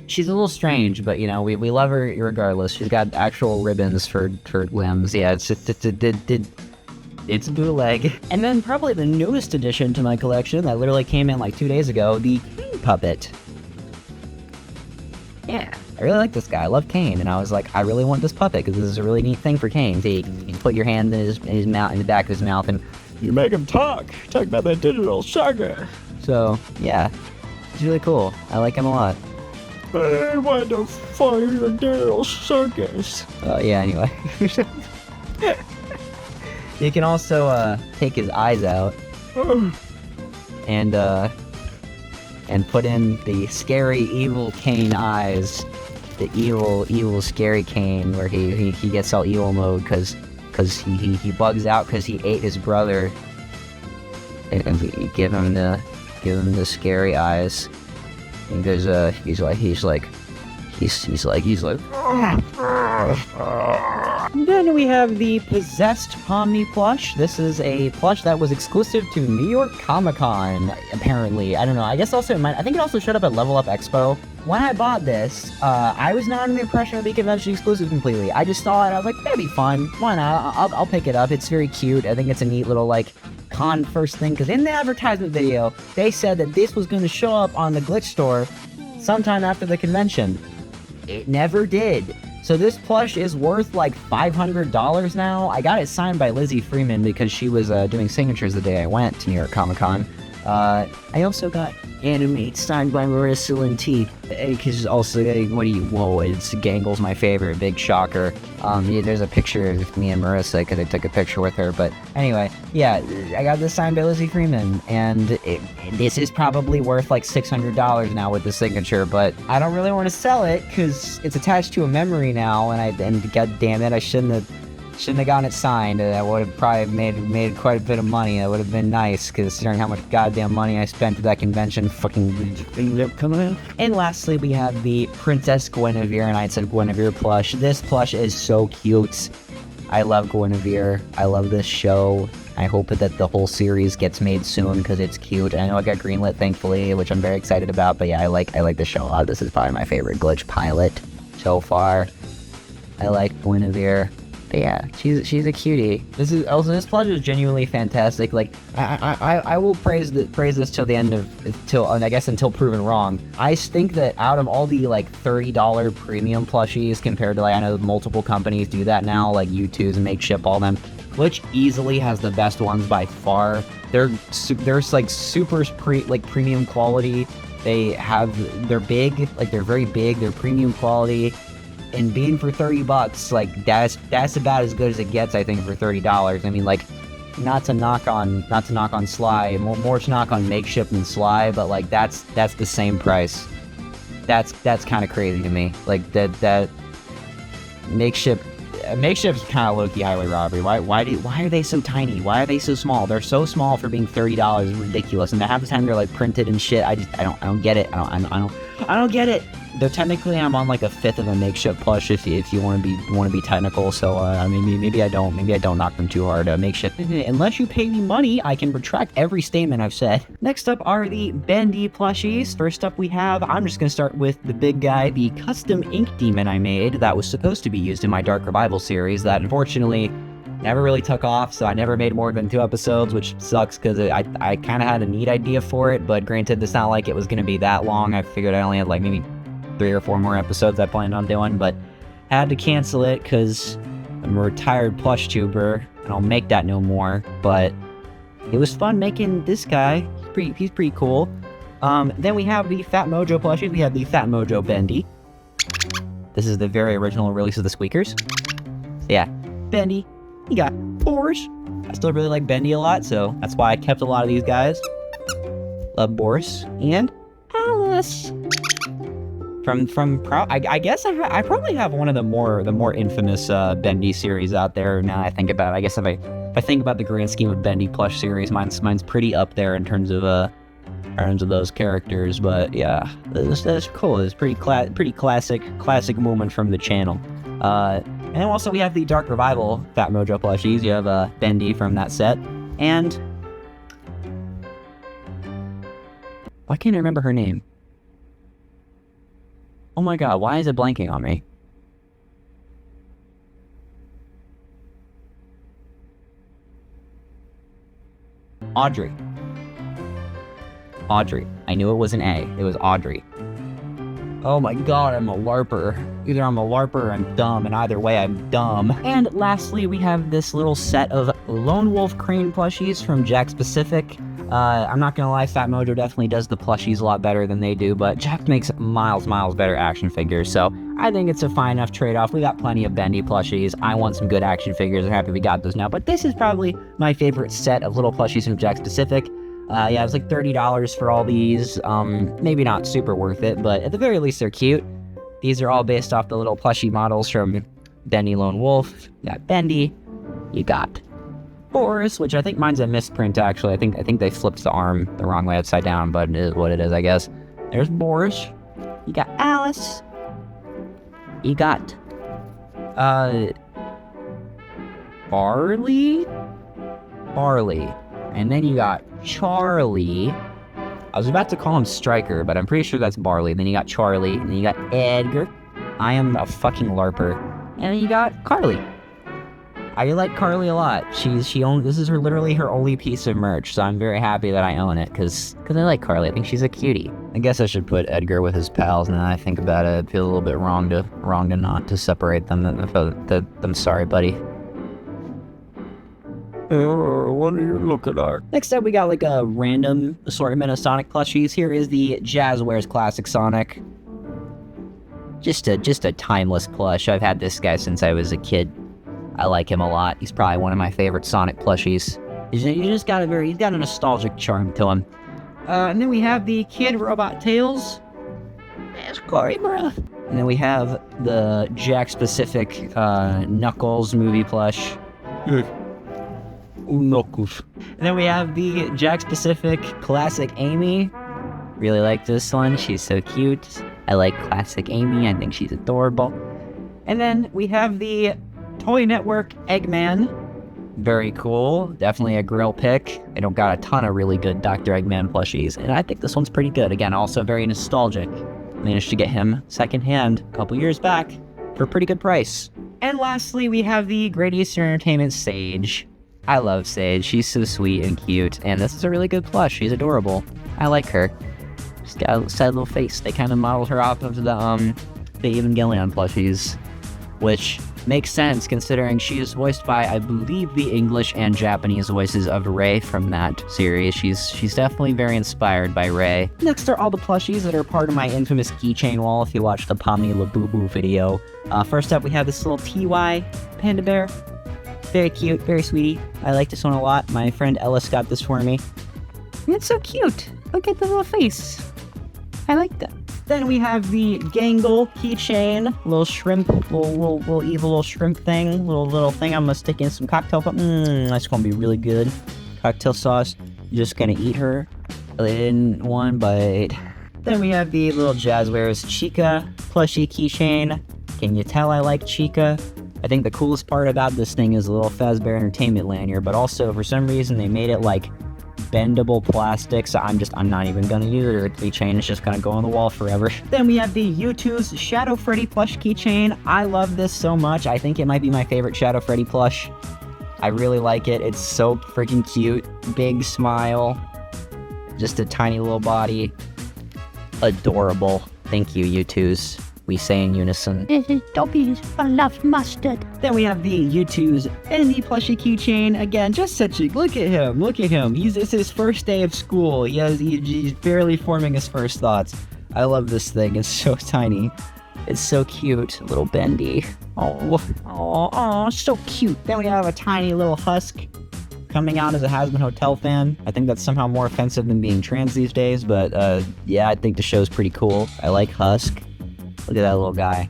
She's a little strange, but you know, we love her regardless. She's got actual ribbons for limbs. Yeah, it's bootleg. And then probably the newest addition to my collection that literally came in like 2 days ago, the King Puppet. Yeah. I really like this guy. I love Kane. And I was like, I really want this puppet because this is a really neat thing for Kane. So you can put your hand in his mouth, in the back of his mouth, and you make him talk about that digital sugar. So yeah, it's really cool. I like him a lot. I want to fire the digital circus. Yeah, anyway. You can also take his eyes out and put in the scary evil Kane eyes, the evil scary Kane, where he gets all evil mode because he bugs out because he ate his brother, and you give him the scary eyes, and he's like. Then we have the Possessed Omni plush. This is a plush that was exclusive to New York Comic Con, apparently. I don't know. I guess also I think it also showed up at Level Up Expo. When I bought this, I was not under the impression it would be convention exclusive completely. I just saw it and I was like, that'd be fun. Why not? I'll pick it up. It's very cute. I think it's a neat little like con first thing, because in the advertisement video, they said that this was going to show up on the Glitch store sometime after the convention. It never did. So this plush is worth like $500 now. I got it signed by Lizzie Freeman because she was doing signatures the day I went to New York Comic Con. I also got Animate signed by Marissa Lynn T. Because also, whoa, it's Gangle's my favorite, big shocker. Yeah, there's a picture of me and Marissa because I took a picture with her. But anyway, yeah, I got this signed by Lizzie Freeman, and this is probably worth like $600 now with the signature. But I don't really want to sell it because it's attached to a memory now, and god damn it, I shouldn't have gotten it signed. I would have probably made quite a bit of money. That would have been nice, considering how much goddamn money I spent at that convention. And lastly, we have the Princess Guinevere, and I said Guinevere plush. This plush is so cute. I love Guinevere. I love this show. I hope that the whole series gets made soon because it's cute. I know it got greenlit, thankfully, which I'm very excited about. But yeah, I like the show a lot. This is probably my favorite Glitch pilot so far. I like Guinevere. Yeah, she's a cutie. This plush is genuinely fantastic. Like I will praise this till the end until proven wrong. I think that out of all the like $30 premium plushies compared to like I know multiple companies do that now, like U2s and Makeship, all them, Glitch easily has the best ones by far. They're like super premium quality. They're big, like they're very big. They're premium quality. And being for $30, like that's about as good as it gets, I think, for $30. I mean, like, not to knock on Sly, more to knock on Makeship than Sly, but like that's the same price. That's kind of crazy to me. Like that Makeship's kind of low-key highway robbery. Why are they so tiny? Why are they so small? They're so small for being $30. It's ridiculous. And half the time they're like printed and shit. I don't get it. I don't get it. Though technically I'm on like a fifth of a Makeship plush if you want to be technical. So I mean maybe I don't knock them too hard. Makeship. Unless you pay me money, I can retract every statement I've said. Next up are the Bendy plushies. First up we have, I'm just gonna start with the big guy, the custom ink demon I made that was supposed to be used in my Dark Revival series that unfortunately never really took off, so I never made more than 2 episodes, which sucks because I kind of had a neat idea for it, but granted, it's not like it was going to be that long. I figured I only had like maybe 3 or 4 more episodes I planned on doing, but had to cancel it because I'm a retired plush tuber, and I'll make that no more, but it was fun making this guy. He's pretty cool. Then we have the Fat Mojo plushies. We have the Fat Mojo Bendy. This is the very original release of the Squeakers. Yeah, Bendy. He got Boris. I still really like Bendy a lot, so that's why I kept a lot of these guys. Love Boris and Alice. I guess I probably have one of the more infamous Bendy series out there. Now I think about it. I guess if I think about the grand scheme of Bendy plush series, mine's pretty up there in terms of those characters. But yeah, that's cool. It's pretty classic moment from the channel. And then also we have the Dark Revival Fat Mojo plushies. You have Bendy from that set. And why can't I remember her name? Oh my god, why is it blanking on me? Audrey. I knew it was an A. It was Audrey. Oh my god, I'm a LARPer. Either I'm a LARPer or I'm dumb, and either way, I'm dumb. And lastly, we have this little set of Lone Wolf Crane plushies from Jack's Pacific. I'm not gonna lie, Fat Mojo definitely does the plushies a lot better than they do, but Jack makes miles better action figures, so I think it's a fine enough trade-off. We got plenty of bendy plushies. I want some good action figures. I'm happy we got those now, but this is probably my favorite set of little plushies from Jack's Pacific. Yeah, it was like $30 for all these. Maybe not super worth it, but at the very least, they're cute. These are all based off the little plushie models from Bendy Lone Wolf. You got Bendy. You got Boris, which I think mine's a misprint, actually. I think they flipped the arm the wrong way upside down, but it is what it is, I guess. There's Boris. You got Alice. You got, Barley? And then you got Charlie. I was about to call him Stryker, but I'm pretty sure that's Barley. Then you got Charlie, and then you got Edgar. I am a fucking LARPer. And then you got Carly. I like Carly a lot. This is literally her only piece of merch, so I'm very happy that I own it, because I like Carly. I think she's a cutie. I guess I should put Edgar with his pals, now that I think about it. I feel a little bit wrong to not to separate them. I'm sorry, buddy. What are you looking at? Next up, we got like a random assortment of Sonic plushies. Here is the Jazzwares Classic Sonic. Just a timeless plush. I've had this guy since I was a kid. I like him a lot. He's probably one of my favorite Sonic plushies. He's got a nostalgic charm to him. And then we have the Kid Robot Tails. That's Corey, bruh. And then we have the Jack Pacific Knuckles movie plush. Knuckles. And then we have the Jack Pacific Classic Amy. Really like this one. She's so cute. I like Classic Amy. I think she's adorable. And then we have the Toy Network Eggman. Very cool. Definitely a grill pick. I don't got a ton of really good Dr. Eggman plushies, and I think this one's pretty good. Again, also very nostalgic. Managed to get him secondhand a couple years back for a pretty good price. And lastly, we have the Great Eastern Entertainment Sage. I love Sage. She's so sweet and cute, and this is a really good plush. She's adorable. I like her. She's got a sad little face. They kind of modeled her off of the Evangelion plushies, which makes sense considering she is voiced by, I believe, the English and Japanese voices of Rei from that series. She's definitely very inspired by Rei. Next are all the plushies that are part of my infamous keychain wall if you watch the Pomni Labubu video. First up, we have this little TY panda bear. Very cute, very sweetie. I like this one a lot. My friend Ellis got this for me. It's so cute. Look at the little face. I like that. Then we have the Gangle keychain, little shrimp, little evil little shrimp thing, little thing. I'm gonna stick in some cocktail. That's gonna be really good. Cocktail sauce. You're just gonna eat her in one bite. Then we have the little Jazzwares Chica plushie keychain. Can you tell I like Chica? I think the coolest part about this thing is the little Fazbear Entertainment lanyard, but also for some reason they made it like bendable plastic, so I'm not even gonna use it as a keychain. It's just gonna go on the wall forever. Then we have the U2's Shadow Freddy plush keychain. I love this so much. I think it might be my favorite Shadow Freddy plush. I really like it. It's so freaking cute. Big smile. Just a tiny little body. Adorable. Thank you, U2's. We say in unison. This is Dobby's enough mustard. Then we have the U2's Bendy plushie keychain. Again, just such a look at him. Look at him. It's his first day of school. He's barely forming his first thoughts. I love this thing. It's so tiny. It's so cute. Little Bendy. Oh, so cute. Then we have a tiny little Husk coming out as a Hazbin Hotel fan. I think that's somehow more offensive than being trans these days, but yeah, I think the show's pretty cool. I like Husk. Look at that little guy.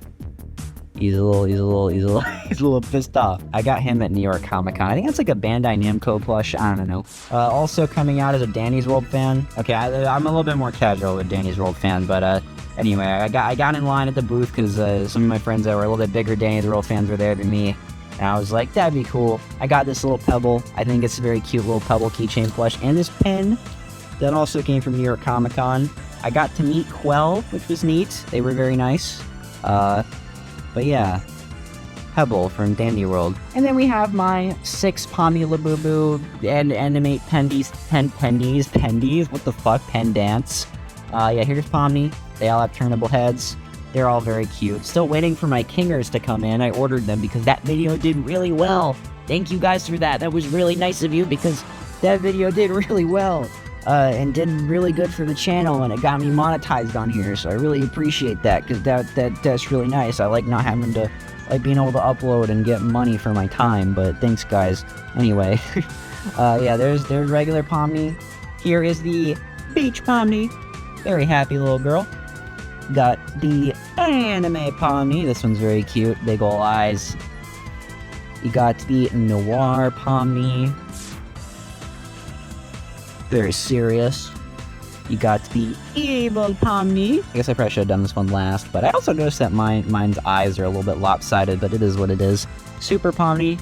He's a little pissed off. I got him at New York Comic Con. I think that's like a Bandai Namco plush. I don't know. Also coming out as a Danny's World fan. Okay, I'm a little bit more casual with Danny's World fan, but anyway, I got in line at the booth because some of my friends that were a little bit bigger Danny's World fans were there than me. And I was like, that'd be cool. I got this little pebble. I think it's a very cute little pebble keychain plush. And this pen that also came from New York Comic Con. I got to meet Quell, which was neat. They were very nice. But yeah, Pebble from Dandy World. And then we have my 6 Pomni Labubu and animate pendies. What the fuck? Pendants. Yeah, here's Pomni. They all have turnable heads. They're all very cute. Still waiting for my kingers to come in. I ordered them because that video did really well. Thank you guys for that. That was really nice of you because that video did really well. And did really good for the channel, and it got me monetized on here, so I really appreciate that, because that's really nice. I like not having to, like, being able to upload and get money for my time, but thanks, guys. Anyway, yeah, there's regular Pomni. Here is the beach Pomni. Very happy little girl. Got the anime Pomni. This one's very cute. Big ol' eyes. You got the noir Pomni. Very serious. You got the evil Pomni. I guess I probably should have done this one last, but I also noticed that mine's eyes are a little bit lopsided, but it is what it is. Super Pomni.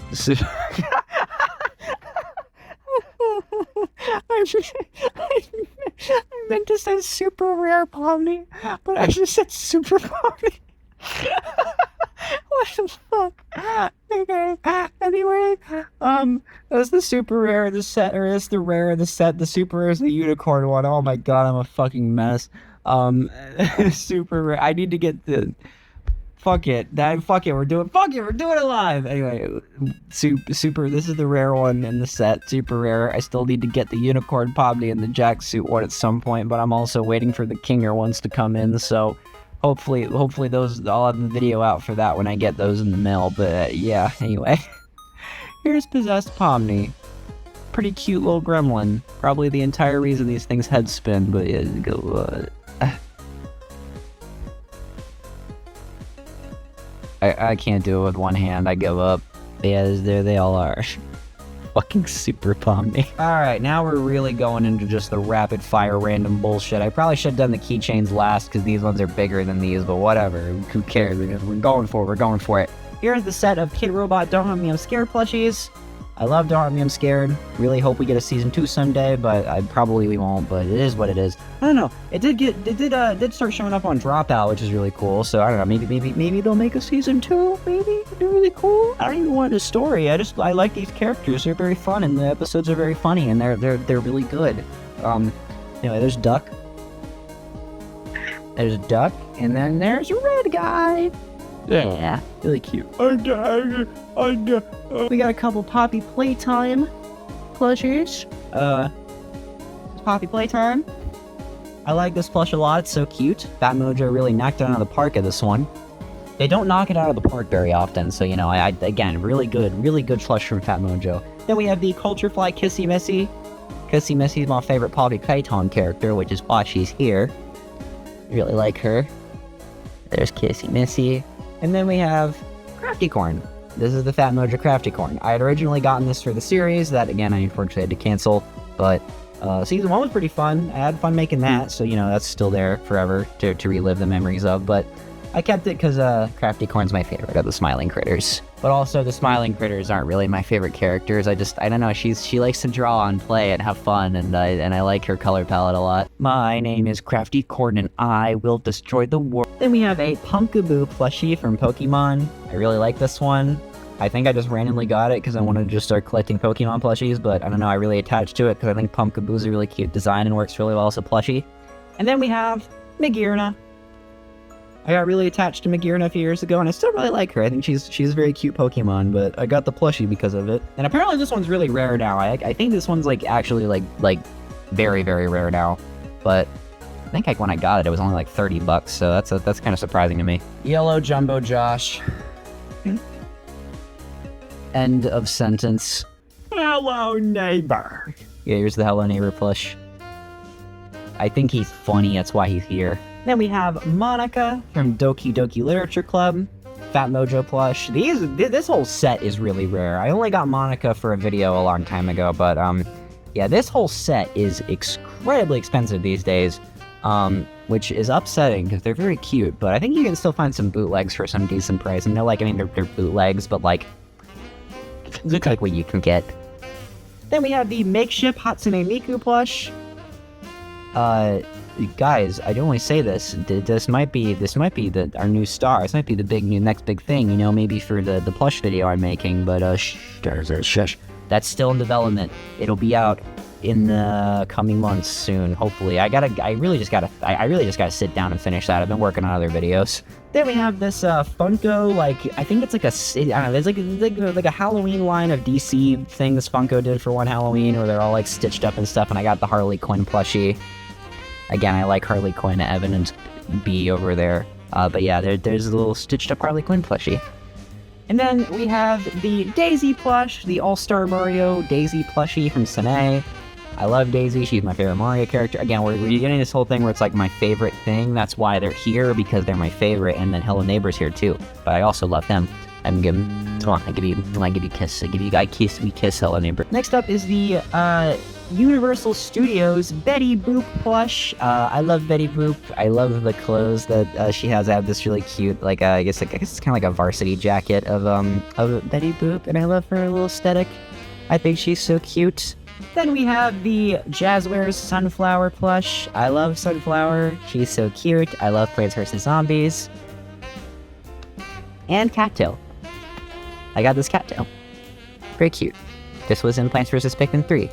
I meant to say super rare Pomni, but I just said super Pomni. What the fuck? Okay. Anyway, that's the super rare of the set, or that's the rare of the set. The super rare is the unicorn one. Oh my god, I'm a fucking mess. Super rare. I need to get the. Fuck it. Fuck it. We're doing it live. Anyway, super. This is the rare one in the set. Super rare. I still need to get the unicorn Pomni and the jacksuit one at some point, but I'm also waiting for the Kinger ones to come in. So. Hopefully those, I'll have the video out for that when I get those in the mail, but yeah, anyway. Here's Possessed Pomni. Pretty cute little gremlin. Probably the entire reason these things head spin, but yeah, go, I can't do it with one hand, I give up. Yeah, there they all are. Fucking super Pomni. Alright, now we're really going into just the rapid fire random bullshit. I probably should have done the keychains last because these ones are bigger than these, but whatever. Who cares? We're going for it. Here's the set of Kid Robot Don't Have Me I'm Scared plushies. I love Don't Have Me I'm Scared. Really hope we get a season 2 someday, but we won't, but it is what it is. I don't know. It did start showing up on Dropout, which is really cool. So I don't know, maybe they'll make a season 2, maybe. It'd be really cool. I don't even want a story. I like these characters. They're very fun, and the episodes are very funny, and they're really good. Anyway, there's Duck. There's Duck, and then there's a red guy. Yeah, really cute. We got a couple Poppy Playtime plushies. Poppy Playtime. I like this plush a lot, it's so cute. Fat Mojo really knocked it out of the park at this one. They don't knock it out of the park very often, so you know, again, really good plush from Fat Mojo. Then we have the Culture Fly Kissy Missy. Kissy Missy is my favorite Poppy Playtime character, which is why she's here. Really like her. There's Kissy Missy. And then we have Crafty Corn. This is the Fat Mojo Crafty Corn. I had originally gotten this for the series, that again I unfortunately had to cancel, but season 1 was pretty fun. I had fun making that, so you know, that's still there forever to relive the memories of, but I kept it because Crafty Corn's my favorite of the Smiling Critters. But also, the Smiling Critters aren't really my favorite characters. I don't know, she likes to draw and play and have fun, and I like her color palette a lot. My name is Crafty Corn, and I will destroy the world. Then we have a Pumpkaboo plushie from Pokemon. I really like this one. I think I just randomly got it because I wanted to just start collecting Pokemon plushies, but I don't know, I really attached to it because I think Pumpkaboo's a really cute design and works really well as a plushie. And then we have Magearna. I got really attached to Magearna a few years ago, and I still really like her. I think she's a very cute Pokemon, but I got the plushie because of it. And apparently this one's really rare now. I think this one's actually very, very rare now. But I think when I got it, it was only like $30, so that's kind of surprising to me. Yellow Jumbo Josh. End of sentence. Hello, neighbor. Yeah, here's the Hello Neighbor plush. I think he's funny, that's why he's here. Then we have Monica from Doki Doki Literature Club. Fat Mojo plush. This whole set is really rare. I only got Monica for a video a long time ago, but yeah, this whole set is incredibly expensive these days, which is upsetting because they're very cute, but I think you can still find some bootlegs for some decent price, and they're bootlegs, but looks like what you can get. Then we have the makeshift Hatsune Miku plush. Guys, I don't only say this. This might be our new star. This might be the next big thing. You know, maybe for the plush video I'm making. But shush. That's still in development. It'll be out in the coming months soon, hopefully. I really just gotta sit down and finish that. I've been working on other videos. Then we have this Funko, like, I think it's like I don't know, there's like a Halloween line of DC things Funko did for one Halloween, where they're all like stitched up and stuff, and I got the Harley Quinn plushie. Again, I like Harley Quinn, Evan and B over there. But yeah, there's a little stitched up Harley Quinn plushie. And then we have the Daisy plush, the All-Star Mario Daisy plushie from Sine. I love Daisy, she's my favorite Mario character. Again, we're getting this whole thing where it's like my favorite thing. That's why they're here, because they're my favorite. And then Hello Neighbor's here too. But I also love them. I give you a kiss. We kiss Hello Neighbor. Next up is the Universal Studios Betty Boop plush. I love Betty Boop. I love the clothes that she has. I have this really cute, like I guess it's kind of like a varsity jacket of Betty Boop, and I love her little aesthetic. I think she's so cute. Then we have the Jazzwares Sunflower plush. I love Sunflower. She's so cute. I love Plants vs. Zombies. And Cattail. I got this Cattail. Very cute. This was in Plants vs. Pikmin 3.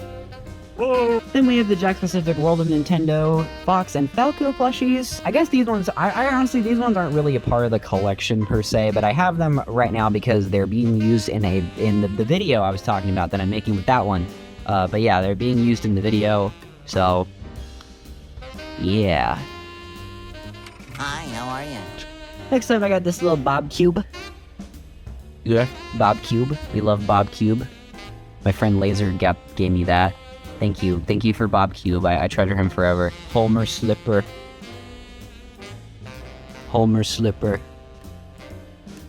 Then we have the Jack Pacific World of Nintendo, Fox, and Falco plushies. I guess these ones, I honestly, these ones aren't really a part of the collection per se, but I have them right now because they're being used in the video I was talking about that I'm making with that one. But yeah, they're being used in the video, so yeah. Hi, how are you? Next up, I got this little Bob Cube. Yeah, Bob Cube. We love Bob Cube. My friend Laser gave me that. Thank you for Bob Cube. I treasure him forever. Homer Slipper.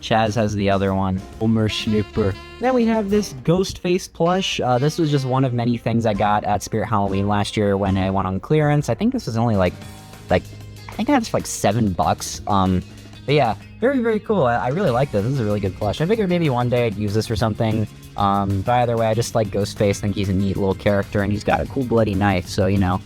Chaz has the other one. Homer Slipper. Then we have this Ghostface plush. This was just one of many things I got at Spirit Halloween last year when I went on clearance. I think this was only like I think that's for like $7. But yeah, very, very cool. I really like this. This is a really good plush. I figured maybe one day I'd use this for something. But either way, I just like Ghostface. I think he's a neat little character, and he's got a cool bloody knife. So you know,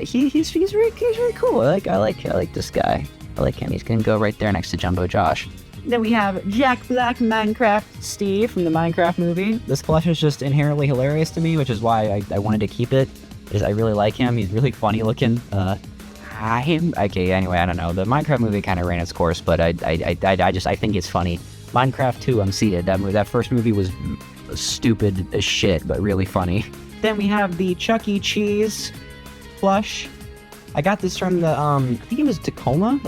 he's very cool. I like this guy. I like him. He's gonna go right there next to Jumbo Josh. Then we have Jack Black Minecraft Steve from the Minecraft movie. This plush is just inherently hilarious to me, which is why I wanted to keep it. I really like him. He's really funny looking. Okay, anyway, I don't know. The Minecraft movie kind of ran its course, but I think it's funny. Minecraft 2, I'm seated. That first movie was stupid as shit, but really funny. Then we have the Chuck E. Cheese plush. I got this from the, I think it was Tacoma,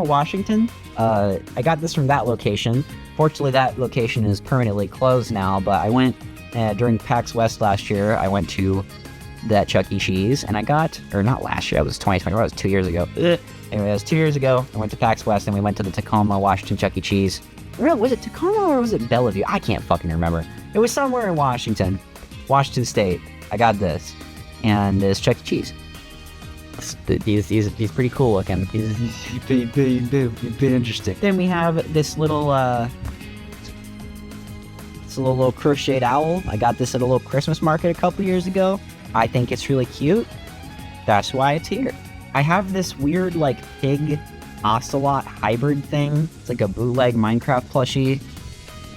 Washington. I got this from that location. Fortunately, that location is permanently closed now, but I went, during PAX West last year, I went to that Chuck E. Cheese, and I got, or not last year, it was 2020, it was 2 years ago. Anyway, it was 2 years ago, I went to PAX West, and we went to the Tacoma, Washington Chuck E. Cheese. Was it Tacoma or was it Bellevue? I can't fucking remember. It was somewhere in Washington State. I got this, and it's Chuck E. Cheese. He's pretty cool looking. He's pretty interesting. Then we have this little crocheted owl. I got this at a little Christmas market a couple years ago. I think it's really cute. That's why it's here. I have this weird like pig ocelot hybrid thing. It's like a bootleg Minecraft plushie.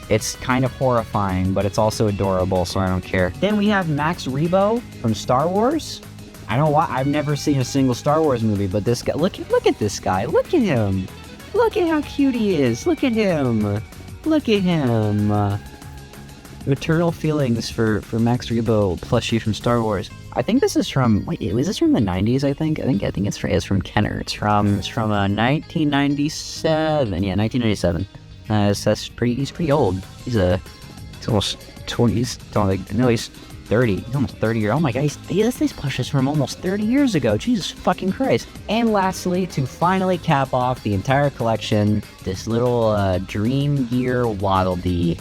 It's kind of horrifying, but it's also adorable, so I don't care. Then we have Max Rebo from Star Wars. I don't know why, I've never seen a single Star Wars movie, but this guy, look at this guy, look at him. Look at how cute he is, look at him. Maternal feelings for Max Rebo plushie from Star Wars. I think this is from, was this from the 90s, I think it's from Kenner. It's from 1997, yeah, 1997. He's pretty old. He's almost 20, he's 30. He's almost 30 years. Oh my god, this plush is from almost 30 years ago. Jesus fucking Christ. And lastly, to finally cap off the entire collection, this little Dream Gear Waddle Dee.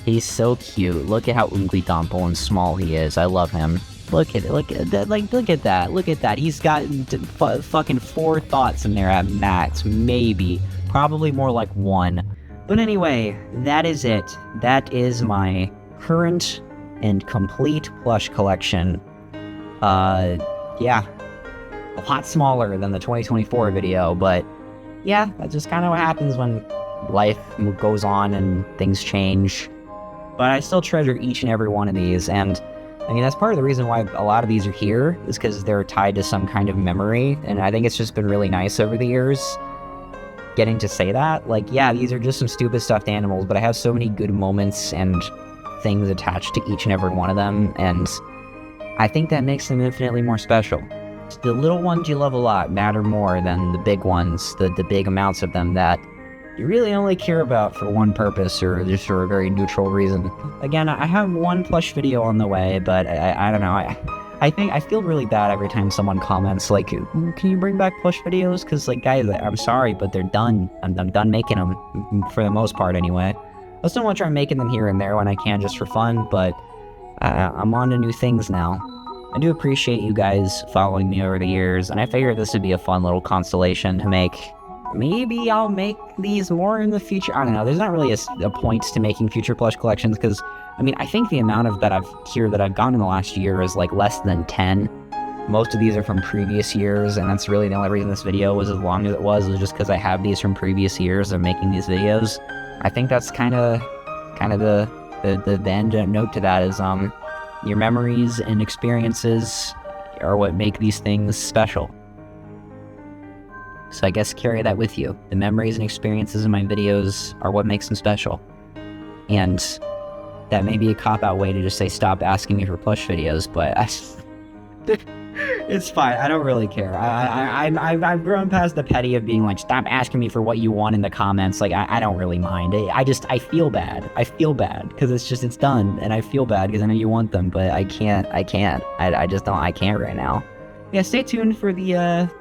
He's so cute. Look at how oogly dumple and small he is. I love him. Look at that. He's got fucking 4 thoughts in there at max, maybe. Probably more like 1. But anyway, that is it. That is my current and complete plush collection. Yeah. A lot smaller than the 2024 video, but yeah, that's just kind of what happens when life goes on and things change. But I still treasure each and every one of these, and I mean, that's part of the reason why a lot of these are here, is because they're tied to some kind of memory, and I think it's just been really nice over the years getting to say that. Like, yeah, these are just some stupid stuffed animals, but I have so many good moments and things attached to each and every one of them, and I think that makes them infinitely more special. The little ones you love a lot matter more than the big ones, the big amounts of them that you really only care about for one purpose or just for a very neutral reason. Again, I have one plush video on the way, but I don't know. I feel really bad every time someone comments like, "Can you bring back plush videos?" Because, like, guys, I'm sorry, but they're done. I'm done making them, for the most part anyway. I still want to try making them here and there when I can, just for fun, but I'm on to new things now. I do appreciate you guys following me over the years, and I figured this would be a fun little constellation to make. Maybe I'll make these more in the future. I don't know. There's not really a point to making future plush collections, because, I mean, I think the amount of that I've gotten in the last year is like less than 10. Most of these are from previous years, and that's really the only reason this video was as long as it was just because I have these from previous years of making these videos. I think that's kind of the end note to that is your memories and experiences are what make these things special. So I guess carry that with you. The memories and experiences in my videos are what makes them special. And that may be a cop-out way to just say stop asking me for plush videos, but it's fine. I don't really care. I've grown past the petty of being like, stop asking me for what you want in the comments. Like, I don't really mind. I feel bad. I feel bad because it's done, and I feel bad because I know you want them, but I can't. I can't right now. Yeah, stay tuned for the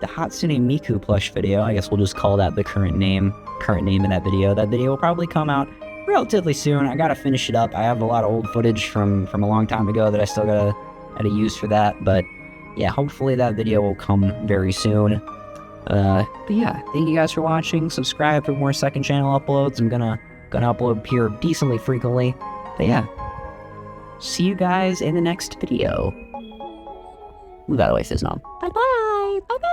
Hatsune Miku plush video. I guess we'll just call that the current name of that video. That video will probably come out relatively soon. I gotta finish it up. I have a lot of old footage from a long time ago that I still gotta use for that, but yeah, hopefully that video will come very soon. But yeah, thank you guys for watching. Subscribe for more second channel uploads. I'm gonna upload here decently frequently. But yeah, see you guys in the next video. We gotta wait this long. Bye-bye. Bye-bye.